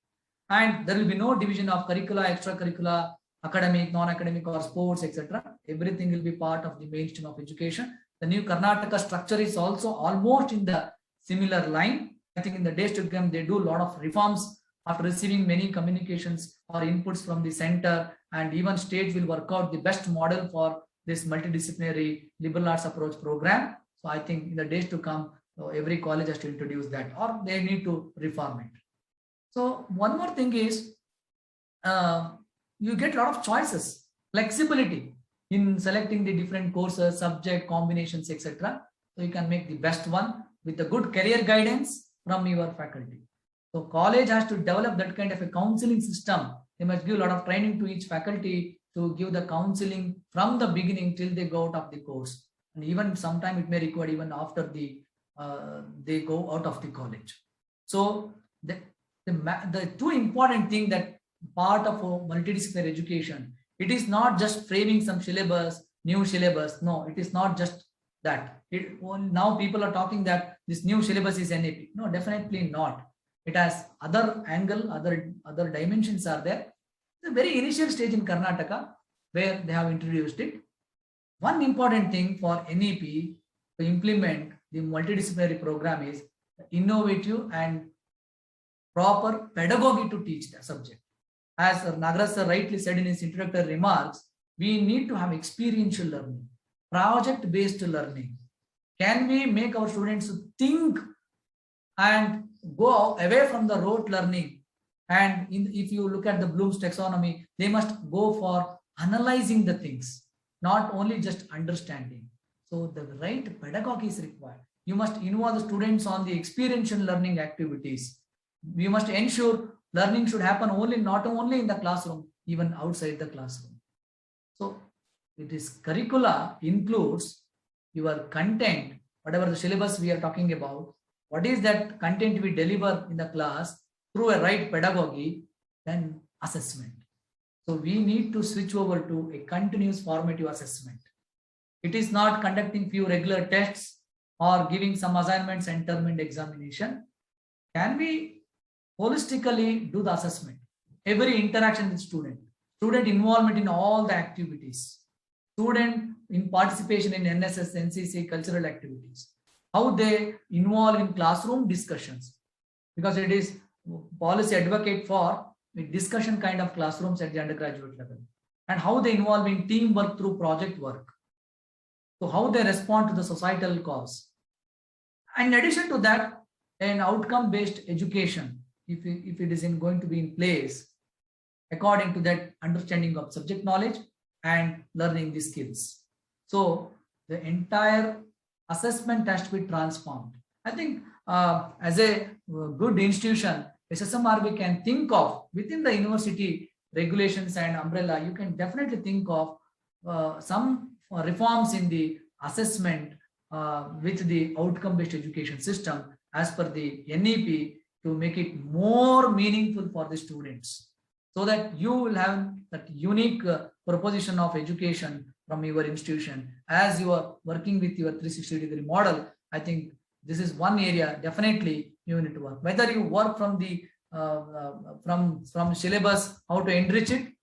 And there will be no division of curricula, extracurricula, academic, non-academic, or sports, etc. Everything will be part of the mainstream of education. The new Karnataka structure is also almost in the similar line. I think in the days to come, they do a lot of reforms after receiving many communications or inputs from the center, and even state will work out the best model for this multidisciplinary liberal arts approach program. So I think in the days to come, every college has to introduce that, or they need to reform it. So one more thing is, you get a lot of choices, flexibility in selecting the different courses, subject combinations, etc. So you can make the best one with a good career guidance from your faculty. So college has to develop that kind of a counseling system. They must give a lot of training to each faculty to give the counseling from the beginning till they go out of the course. And even sometime it may require even after they go out of the college. So the two important thing that part of multidisciplinary education, it is not just framing some syllabus, new syllabus. No, it is not just that. Now people are talking that this new syllabus is NAP. No, definitely not. It has other angle, other dimensions are there. The very initial stage in Karnataka where they have introduced it. One important thing for NEP to implement the multidisciplinary program is innovative and proper pedagogy to teach the subject. As Nagaraj sir rightly said in his introductory remarks, we need to have experiential learning, project-based learning. Can we make our students think and go away from the rote learning? And if you look at the Bloom's taxonomy, they must go for analyzing the things, not only just understanding. So the right pedagogy is required. You must involve the students on the experiential learning activities. We must ensure learning should happen not only in the classroom, even outside the classroom. So it is curricula includes your content, whatever the syllabus we are talking about. What is that content we deliver in the class through a right pedagogy, then assessment. So we need to switch over to a continuous formative assessment. It is not conducting few regular tests or giving some assignments and term examination. Can we holistically do the assessment? Every interaction with student involvement in all the activities, student in participation in NSS, NCC, cultural activities, how they involve in classroom discussions, because it is policy advocate for a discussion kind of classrooms at the undergraduate level, and how they involve in teamwork through project work. So how they respond to the societal cause. And in addition to that, an outcome-based education, if it is going to be in place, according to that understanding of subject knowledge and learning the skills. So the entire assessment has to be transformed. I think as a good institution, SSMRB can think of within the university regulations and umbrella, you can definitely think of some reforms in the assessment with the outcome-based education system as per the NEP to make it more meaningful for the students, so that you will have that unique proposition of education from your institution as you are working with your 360-degree model. I think this is one area definitely you need to work. Whether you work from the from syllabus, how to enrich it,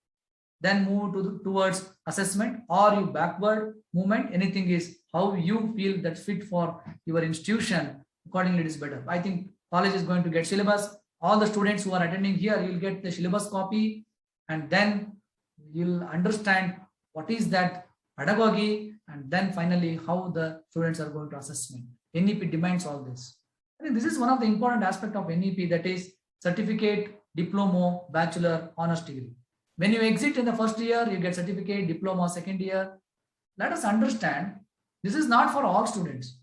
then move towards assessment, or you backward movement, anything is how you feel that fit for your institution. Accordingly, it is better. I think college is going to get syllabus. All the students who are attending here, you'll get the syllabus copy, and then you'll understand what is that pedagogy, and then finally how the students are going to assessment. NEP demands all this. I think this is one of the important aspects of NEP, that is certificate, diploma, bachelor, honors degree. When you exit in the first year, you get certificate, diploma, second year. Let us understand, this is not for all students.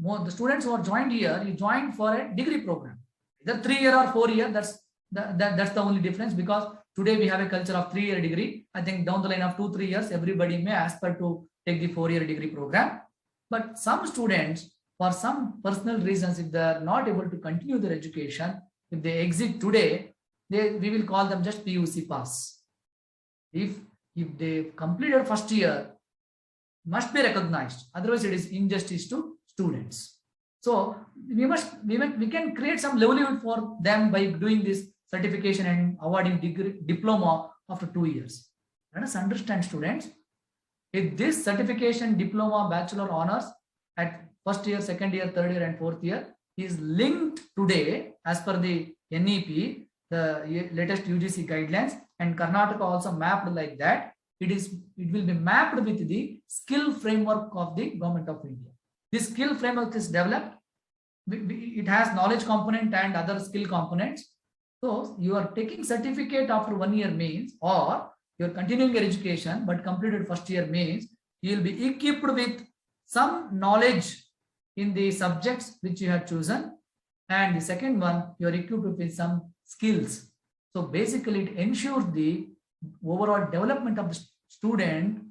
The students who are joined here, you joined for a degree program. Either 3 year or 4 year, that's the only difference, because today we have a culture of 3 year degree. I think down the line of 2-3 years, everybody may aspire to take the 4 year degree program. But some students, for some personal reasons, if they are not able to continue their education, if they exit today, we will call them just PUC pass. If they completed first year, must be recognized. Otherwise, it is injustice to students. So we can create some livelihood for them by doing this certification and awarding diploma after 2 years. Let us understand, students, if this certification, diploma, bachelor, honors at first year, second year, third year, and fourth year is linked today as per the NEP, the latest UGC guidelines, and Karnataka also mapped like that. It will be mapped with the skill framework of the Government of India. This skill framework is developed. It has knowledge component and other skill components. So you are taking certificate after 1 year means, or you are continuing your education but completed first year means, you will be equipped with some knowledge in the subjects which you have chosen, and the second one, you are equipped with some skills. So basically it ensures the overall development of the student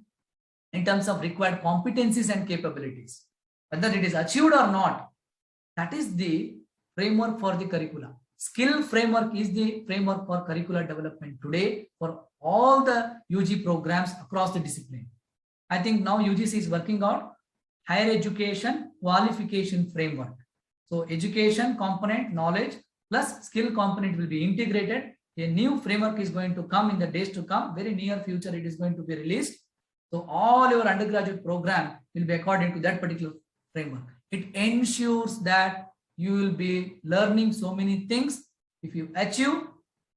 in terms of required competencies and capabilities. Whether it is achieved or not, that is the framework for the curricula. Skill framework is the framework for curricular development today for all the UG programs across the discipline. I think now UGC is working on higher education qualification framework. So education component, knowledge plus skill component will be integrated. A new framework is going to come in the days to come. Very near future, it is going to be released. So all your undergraduate program will be according to that particular framework. It ensures that you will be learning so many things. If you achieve,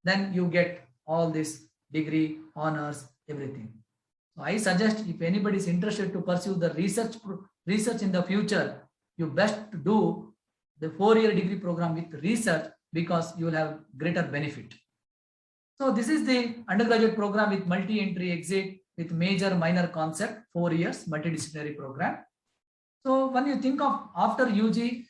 then you get all this degree, honors, everything. So I suggest, if anybody is interested to pursue the research in the future, you best do the 4-year degree program with research, because you will have greater benefit. So this is the undergraduate program with multi-entry exit with major minor concept, 4 years multidisciplinary program. So when you think of after UG,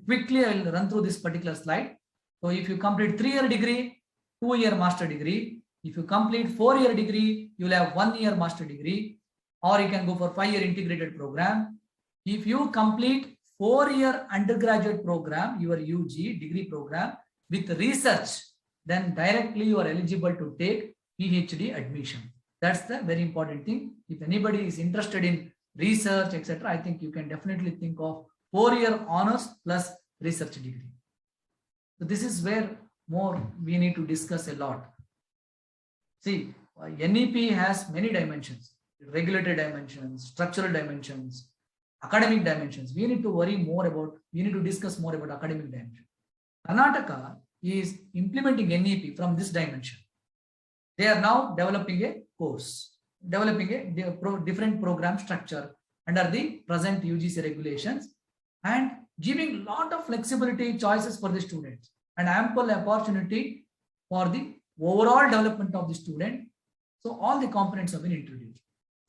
quickly I will run through this particular slide. So if you complete 3-year degree, 2-year master degree. If you complete 4-year degree, you will have 1-year master degree, or you can go for 5-year integrated program. If you complete 4-year undergraduate program, your UG degree program with research, then directly you are eligible to take PhD admission. That's the very important thing. If anybody is interested in research, etc., I think you can definitely think of 4-year honors plus research degree. So this is where more we need to discuss a lot. See, NEP has many dimensions: regulatory dimensions, structural dimensions, academic dimensions. We need to discuss more about academic dimension. Karnataka is implementing NEP from this dimension. They are now developing a course, developing a different program structure under the present UGC regulations, and giving a lot of flexibility choices for the students and ample opportunity for the overall development of the student. So all the components have been introduced.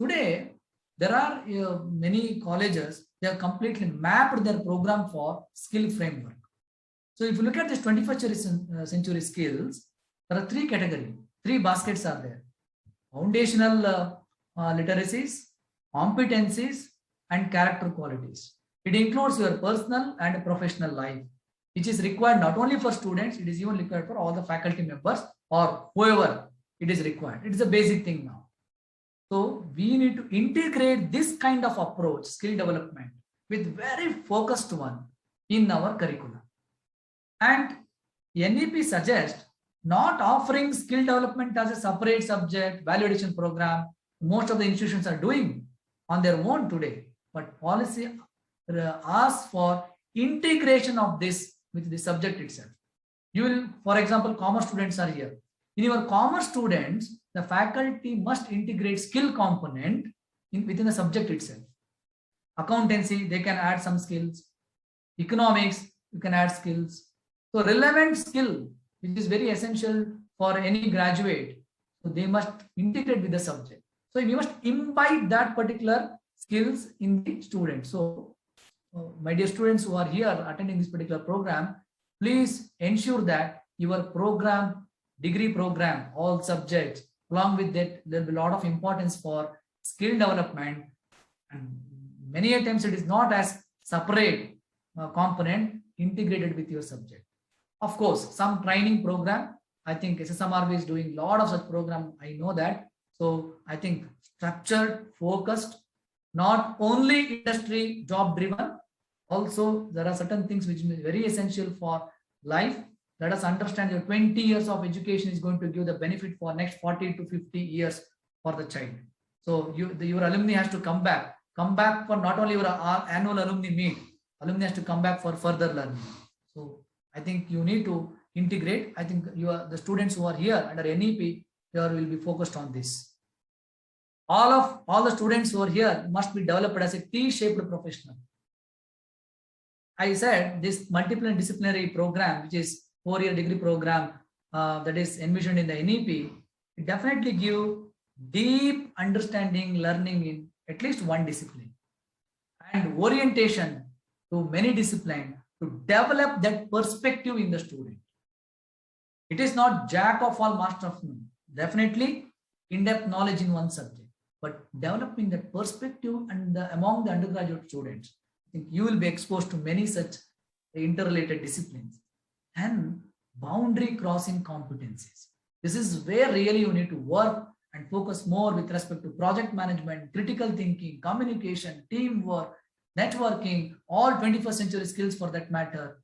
Today, there are many colleges, they have completely mapped their program for skill framework. So if you look at this 21st century skills, there are 3 categories, three baskets are there: foundational literacies, competencies, and character qualities. It includes your personal and professional life, which is required not only for students, it is even required for all the faculty members or whoever it is required. It is a basic thing now. So we need to integrate this kind of approach, skill development, with very focused one in our curricula. And NEP suggests not offering skill development as a separate subject, value addition program. Most of the institutions are doing on their own today, but policy asks for integration of this with the subject itself. You will, for example, commerce students are here. In your commerce students, the faculty must integrate skill component within the subject itself. Accountancy, they can add some skills. Economics, you can add skills. So relevant skill, which is very essential for any graduate, so they must integrate with the subject. So you must imbibe that particular skills in the student. So my dear students who are here attending this particular program, please ensure that your program, degree program, all subjects, along with that, there will be a lot of importance for skill development. And many times it is not as separate component integrated with your subject. Of course, some training program, I think SSMRB is doing a lot of such program. I know that. So I think structured, focused, not only industry job driven. Also, there are certain things which is very essential for life. Let us understand your 20 years of education is going to give the benefit for next 40 to 50 years for the child. So your alumni has to come back for not only your annual alumni meet, alumni has to come back for further learning. So I think you need to integrate. I think the students who are here under NEP, here will be focused on this. All the students who are here must be developed as a T-shaped professional. I said this multidisciplinary program, which is 4-year degree program that is envisioned in the NEP, it definitely give deep understanding, learning in at least one discipline and orientation to many disciplines to develop that perspective in the student. It is not jack of all, master of none. Definitely in-depth knowledge in one subject, but developing that perspective and among the undergraduate students, I think you will be exposed to many such interrelated disciplines and boundary crossing competencies. This is where really you need to work and focus more with respect to project management, critical thinking, communication, teamwork, networking, all 21st century skills for that matter.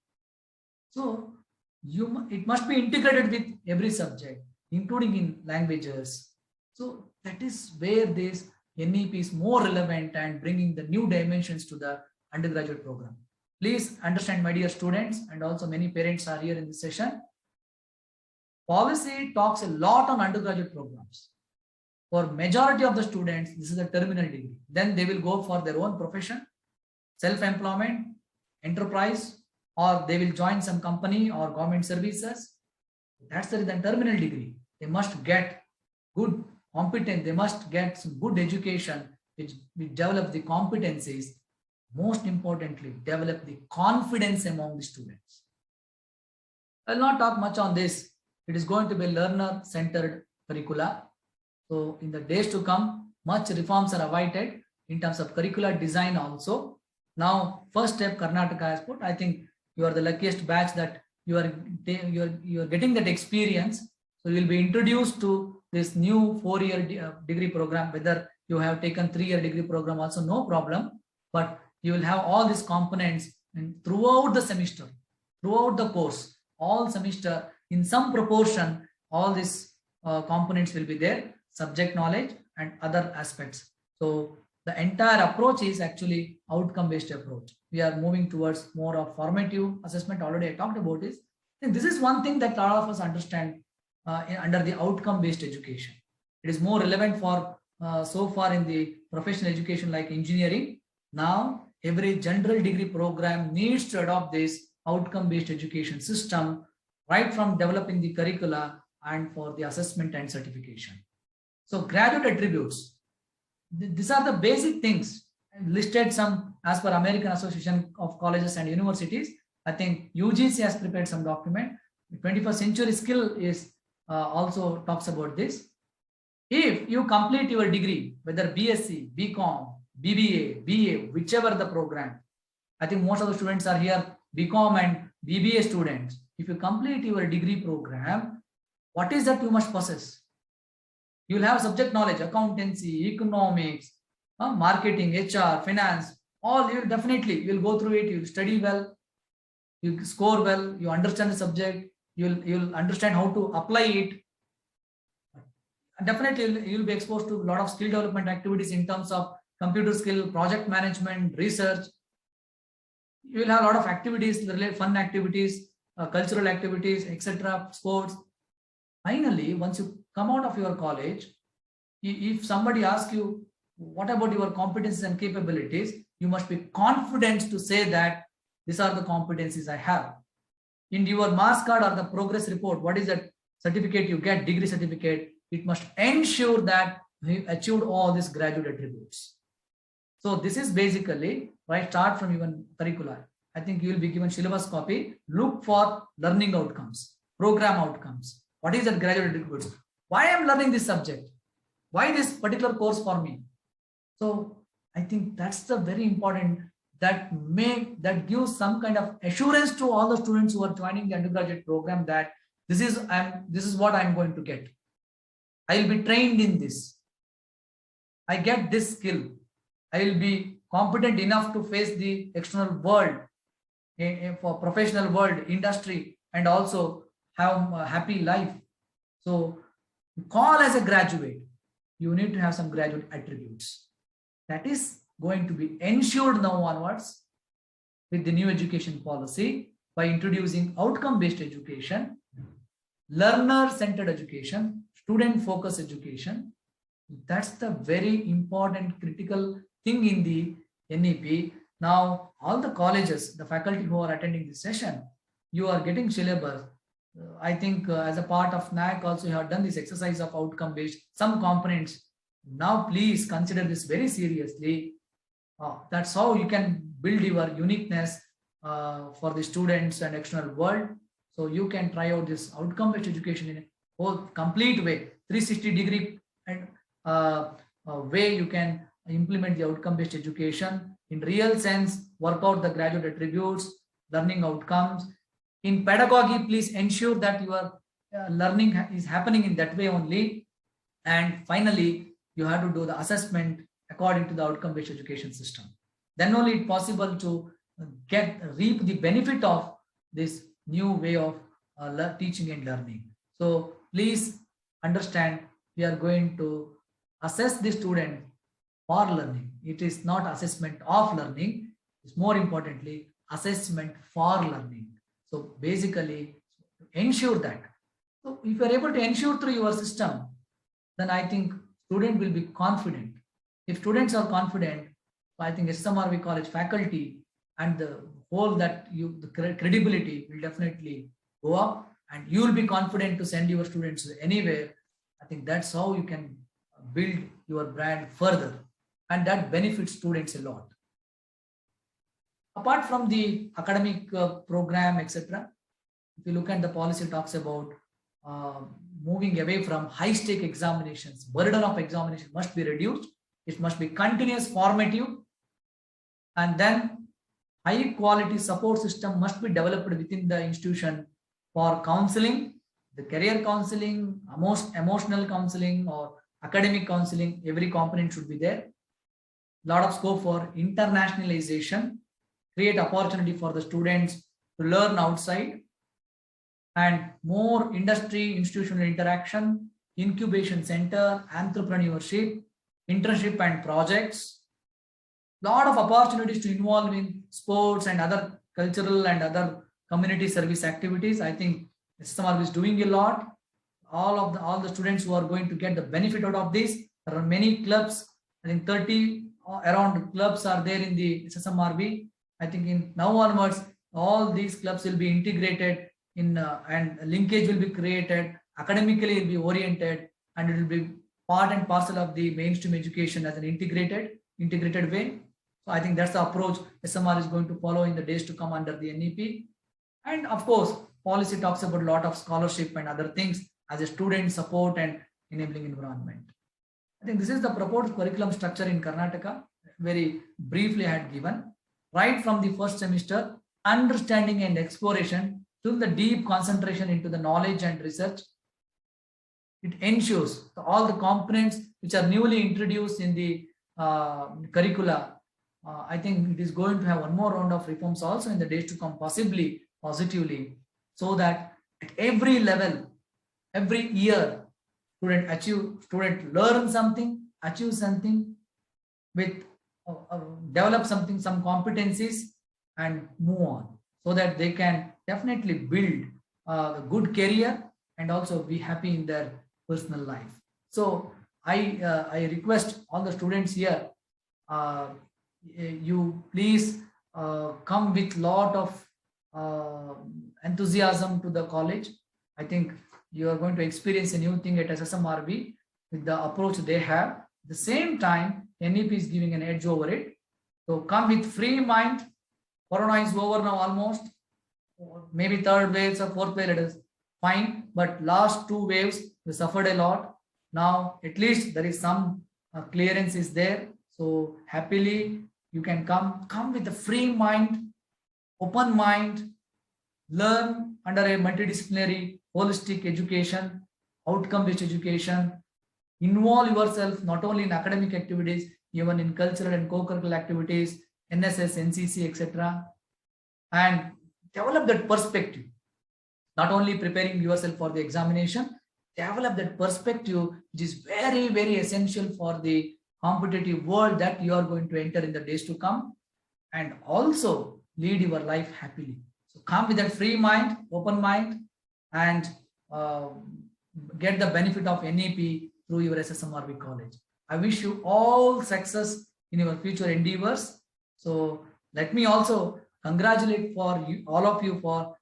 So it must be integrated with every subject, including in languages. So that is where this NEP is more relevant and bringing the new dimensions to the undergraduate program. Please understand, my dear students, and also many parents are here in this session. Policy talks a lot on undergraduate programs. For majority of the students, this is a terminal degree. Then they will go for their own profession, self-employment, enterprise, or they will join some company or government services. That's the terminal degree. They must get good competence. They must get some good education, which develop the competencies. Most importantly, develop the confidence among the students. I will not talk much on this. It is going to be learner-centered curricula. So in the days to come, much reforms are awaited in terms of curricular design also. Now, first step Karnataka has put. I think you are the luckiest batch that you are getting that experience. So you will be introduced to this new 4-year degree program. Whether you have taken 3-year degree program also, no problem. But you will have all these components throughout the semester, throughout the course, all semester in some proportion. All these components will be there. Subject knowledge and other aspects. So the entire approach is actually outcome-based approach. We are moving towards more of formative assessment. Already I talked about this. And this is one thing that a lot of us understand under the outcome-based education. It is more relevant for so far in the professional education like engineering. Now every general degree program needs to adopt this outcome-based education system right from developing the curricula and for the assessment and certification. So graduate attributes, these are the basic things. I listed some as per American Association of Colleges and Universities. I think UGC has prepared some document. The 21st century skill is also talks about this. If you complete your degree, whether BSc, BCom, BBA, BA, whichever the program, I think most of the students are here BCom and BBA students. If you complete your degree program, what is that you must possess? You will have subject knowledge, accountancy, economics, marketing, HR, finance, all you will go through it, you will study well, you score well, you understand the subject, you'll understand how to apply it. Definitely you'll be exposed to a lot of skill development activities in terms of computer skill, project management, research. You will have a lot of activities, fun activities, cultural activities, etc., sports. Finally, once you come out of your college, if somebody asks you, what about your competencies and capabilities, you must be confident to say that these are the competencies I have. In your marks card or the progress report, what is that certificate you get, degree certificate, it must ensure that you achieved all these graduate attributes. So this is basically, right, start from even curricula. I think you will be given syllabus copy, look for learning outcomes, program outcomes. What is that graduate attributes? Why I am learning this subject? Why this particular course for me? So I think that's the very important that gives some kind of assurance to all the students who are joining the undergraduate program that this is what I'm going to get. I will be trained in this. I get this skill. I will be competent enough to face the external world, for professional world, industry, and also have a happy life. So call as a graduate, you need to have some graduate attributes. That is going to be ensured now onwards with the new education policy by introducing outcome-based education, learner-centered education, student-focused education. That's the very important critical thing in the NEP. Now, all the colleges, the faculty who are attending this session, you are getting syllabus. I think as a part of NAAC also you have done this exercise of outcome-based, some components. Now, please consider this very seriously. That's how you can build your uniqueness for the students and external world. So you can try out this outcome-based education in a whole complete way, 360-degree and way you can implement the outcome-based education in real sense, work out the graduate attributes, learning outcomes. In pedagogy, please ensure that your learning is happening in that way only. And finally, you have to do the assessment according to the outcome-based education system. Then only it's possible to reap the benefit of this new way of teaching and learning. So please understand, we are going to assess the student for learning. It is not assessment of learning. It's more importantly, assessment for learning. So basically, ensure that. So if you are able to ensure through your system, then I think student will be confident. If students are confident, I think SMRV college faculty and the whole the credibility will definitely go up, and you will be confident to send your students anywhere. I think that's how you can build your brand further, and that benefits students a lot. Apart from the academic program, etc., if you look at the policy, talks about moving away from high-stake examinations. Burden of examination must be reduced. It must be continuous, formative, and then high-quality support system must be developed within the institution for counseling, the career counseling, emotional counseling, or academic counseling. Every component should be there. Lot of scope for internationalization, create opportunity for the students to learn outside, and more industry institutional interaction, incubation center, entrepreneurship, internship and projects. Lot of opportunities to involve in sports and other cultural and other community service activities. I think SMRV is doing a lot. All the students who are going to get the benefit out of this. There are many clubs. I think 30 around clubs are there in the SMRV. I think in now onwards, all these clubs will be integrated in and linkage will be created. Academically, it will be oriented, and it will be part and parcel of the mainstream education as an integrated way. So I think that's the approach SMR is going to follow in the days to come under the NEP. And of course, policy talks about a lot of scholarship and other things. as a student support and enabling environment. I think this is the proposed curriculum structure in Karnataka. Very briefly I had given. Right from the first semester, understanding and exploration to the deep concentration into the knowledge and research. It ensures all the components which are newly introduced in the curricula. I think it is going to have one more round of reforms also in the days to come, possibly positively, so that at every level, every year, student learn something, achieve something, with develop something, some competencies, and move on, so that they can definitely build a good career and also be happy in their personal life. So I request all the students here, you please come with lot of enthusiasm to the college. I think you are going to experience a new thing at SSMRB with the approach they have. At the same time, NEP is giving an edge over it. So come with free mind. Corona is over now almost. Maybe third waves or fourth wave, it is fine. But last two waves, we suffered a lot. Now, at least there is some clearance is there. So happily, you can come with a free mind, open mind, learn under a multidisciplinary, holistic education, outcome-based education, involve yourself not only in academic activities, even in cultural and co-curricular activities, NSS, NCC, etc. And develop that perspective. Not only preparing yourself for the examination, develop that perspective, which is very, very essential for the competitive world that you are going to enter in the days to come, and also lead your life happily. So come with that free mind, open mind, and get the benefit of NEP through your SSMRB college. I wish you all success in your future endeavors. So let me also congratulate for you, all of you, for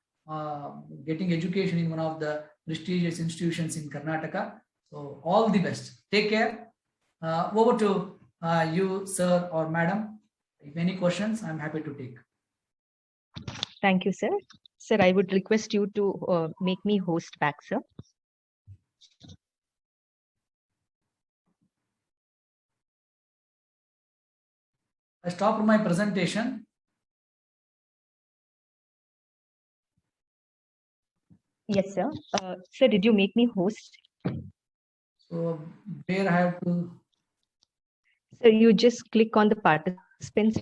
getting education in one of the prestigious institutions in Karnataka. So all the best. Take care. Over to you, sir or madam. If any questions, I'm happy to take. Thank you, sir. Sir, I would request you to make me host back, sir. I stopped my presentation. Yes, sir. Sir, did you make me host? So where I have to? So you just click on the participants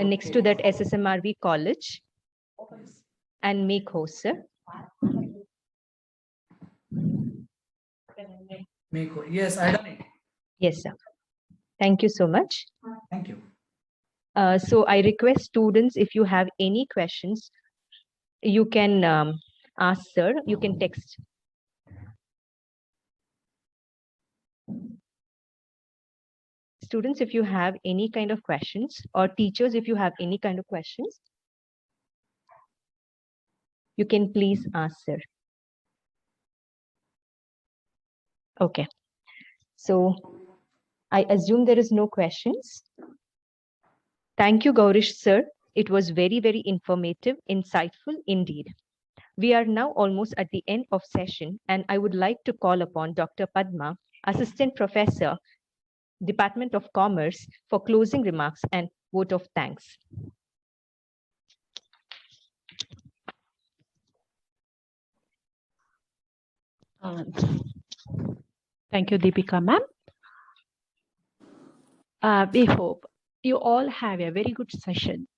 next to that SSMRB college and make host, sir. Make host. Yes, I done it. Yes, sir. Thank you so much. Thank you. So I request students, if you have any questions, you can ask, sir. You can text. Students, if you have any kind of questions, or teachers, if you have any kind of questions, you can please ask, sir. Okay. So I assume there is no questions. Thank you, Gaurish, sir. It was very, very informative, insightful indeed. We are now almost at the end of session, and I would like to call upon Dr. Padma, Assistant Professor, Department of Commerce, for closing remarks and vote of thanks. Thank you, Deepika ma'am. We hope you all have a very good session.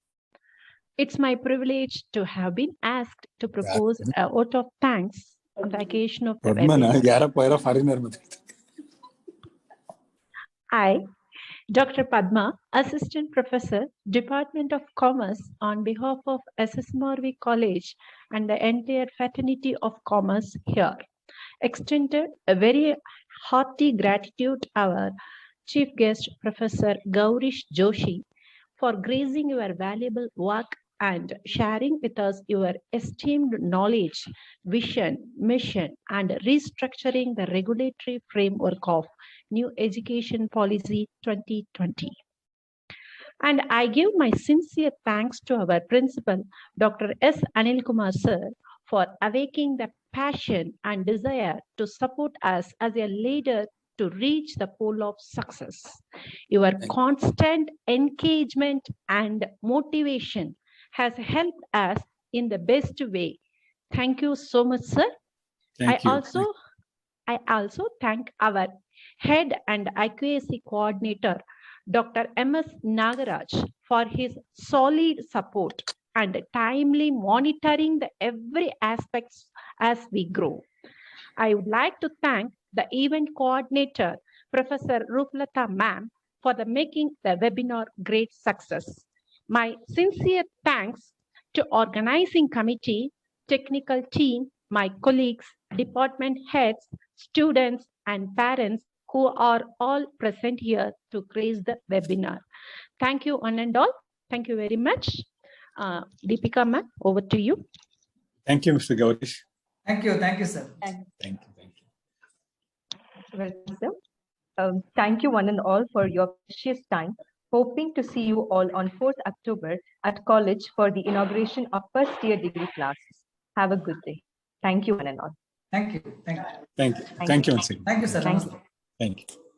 It's my privilege to have been asked to propose a vote of thanks on the occasion of the webinar. I, Dr. Padma, Assistant Professor, Department of Commerce, on behalf of SSMRB College and the entire fraternity of commerce here, extended a very hearty gratitude to our Chief Guest, Professor Gaurish Joshi, for gracing your valuable work and sharing with us your esteemed knowledge, vision, mission, and restructuring the regulatory framework of New Education Policy 2020. And I give my sincere thanks to our principal, Dr. S. Anil Kumar sir, for awakening the passion and desire to support us as a leader to reach the pole of success. Your constant engagement and motivation has helped us in the best way. Thank you so much, sir. Thank you. I also thank our head and IQAC coordinator, Dr. M.S. Nagaraj, for his solid support and timely monitoring the every aspects as we grow. I would like to thank the event coordinator, Professor Rupalata ma'am, for the making the webinar great success. My sincere thanks to organizing committee, technical team, my colleagues, department heads, students, and parents who are all present here to grace the webinar. Thank you one and all. Thank you very much. Deepika ma'am, over to you. Thank you, Mr. Gaurish. Thank you, sir. Thank you. Welcome, sir. Thank you one and all for your precious time. Hoping to see you all on 4th October at college for the inauguration of first year degree classes. Have a good day. Thank you one and all. Thank you. Thank you. Thank you once again. Thank you, sir. Thank Namaste. you. Thank you.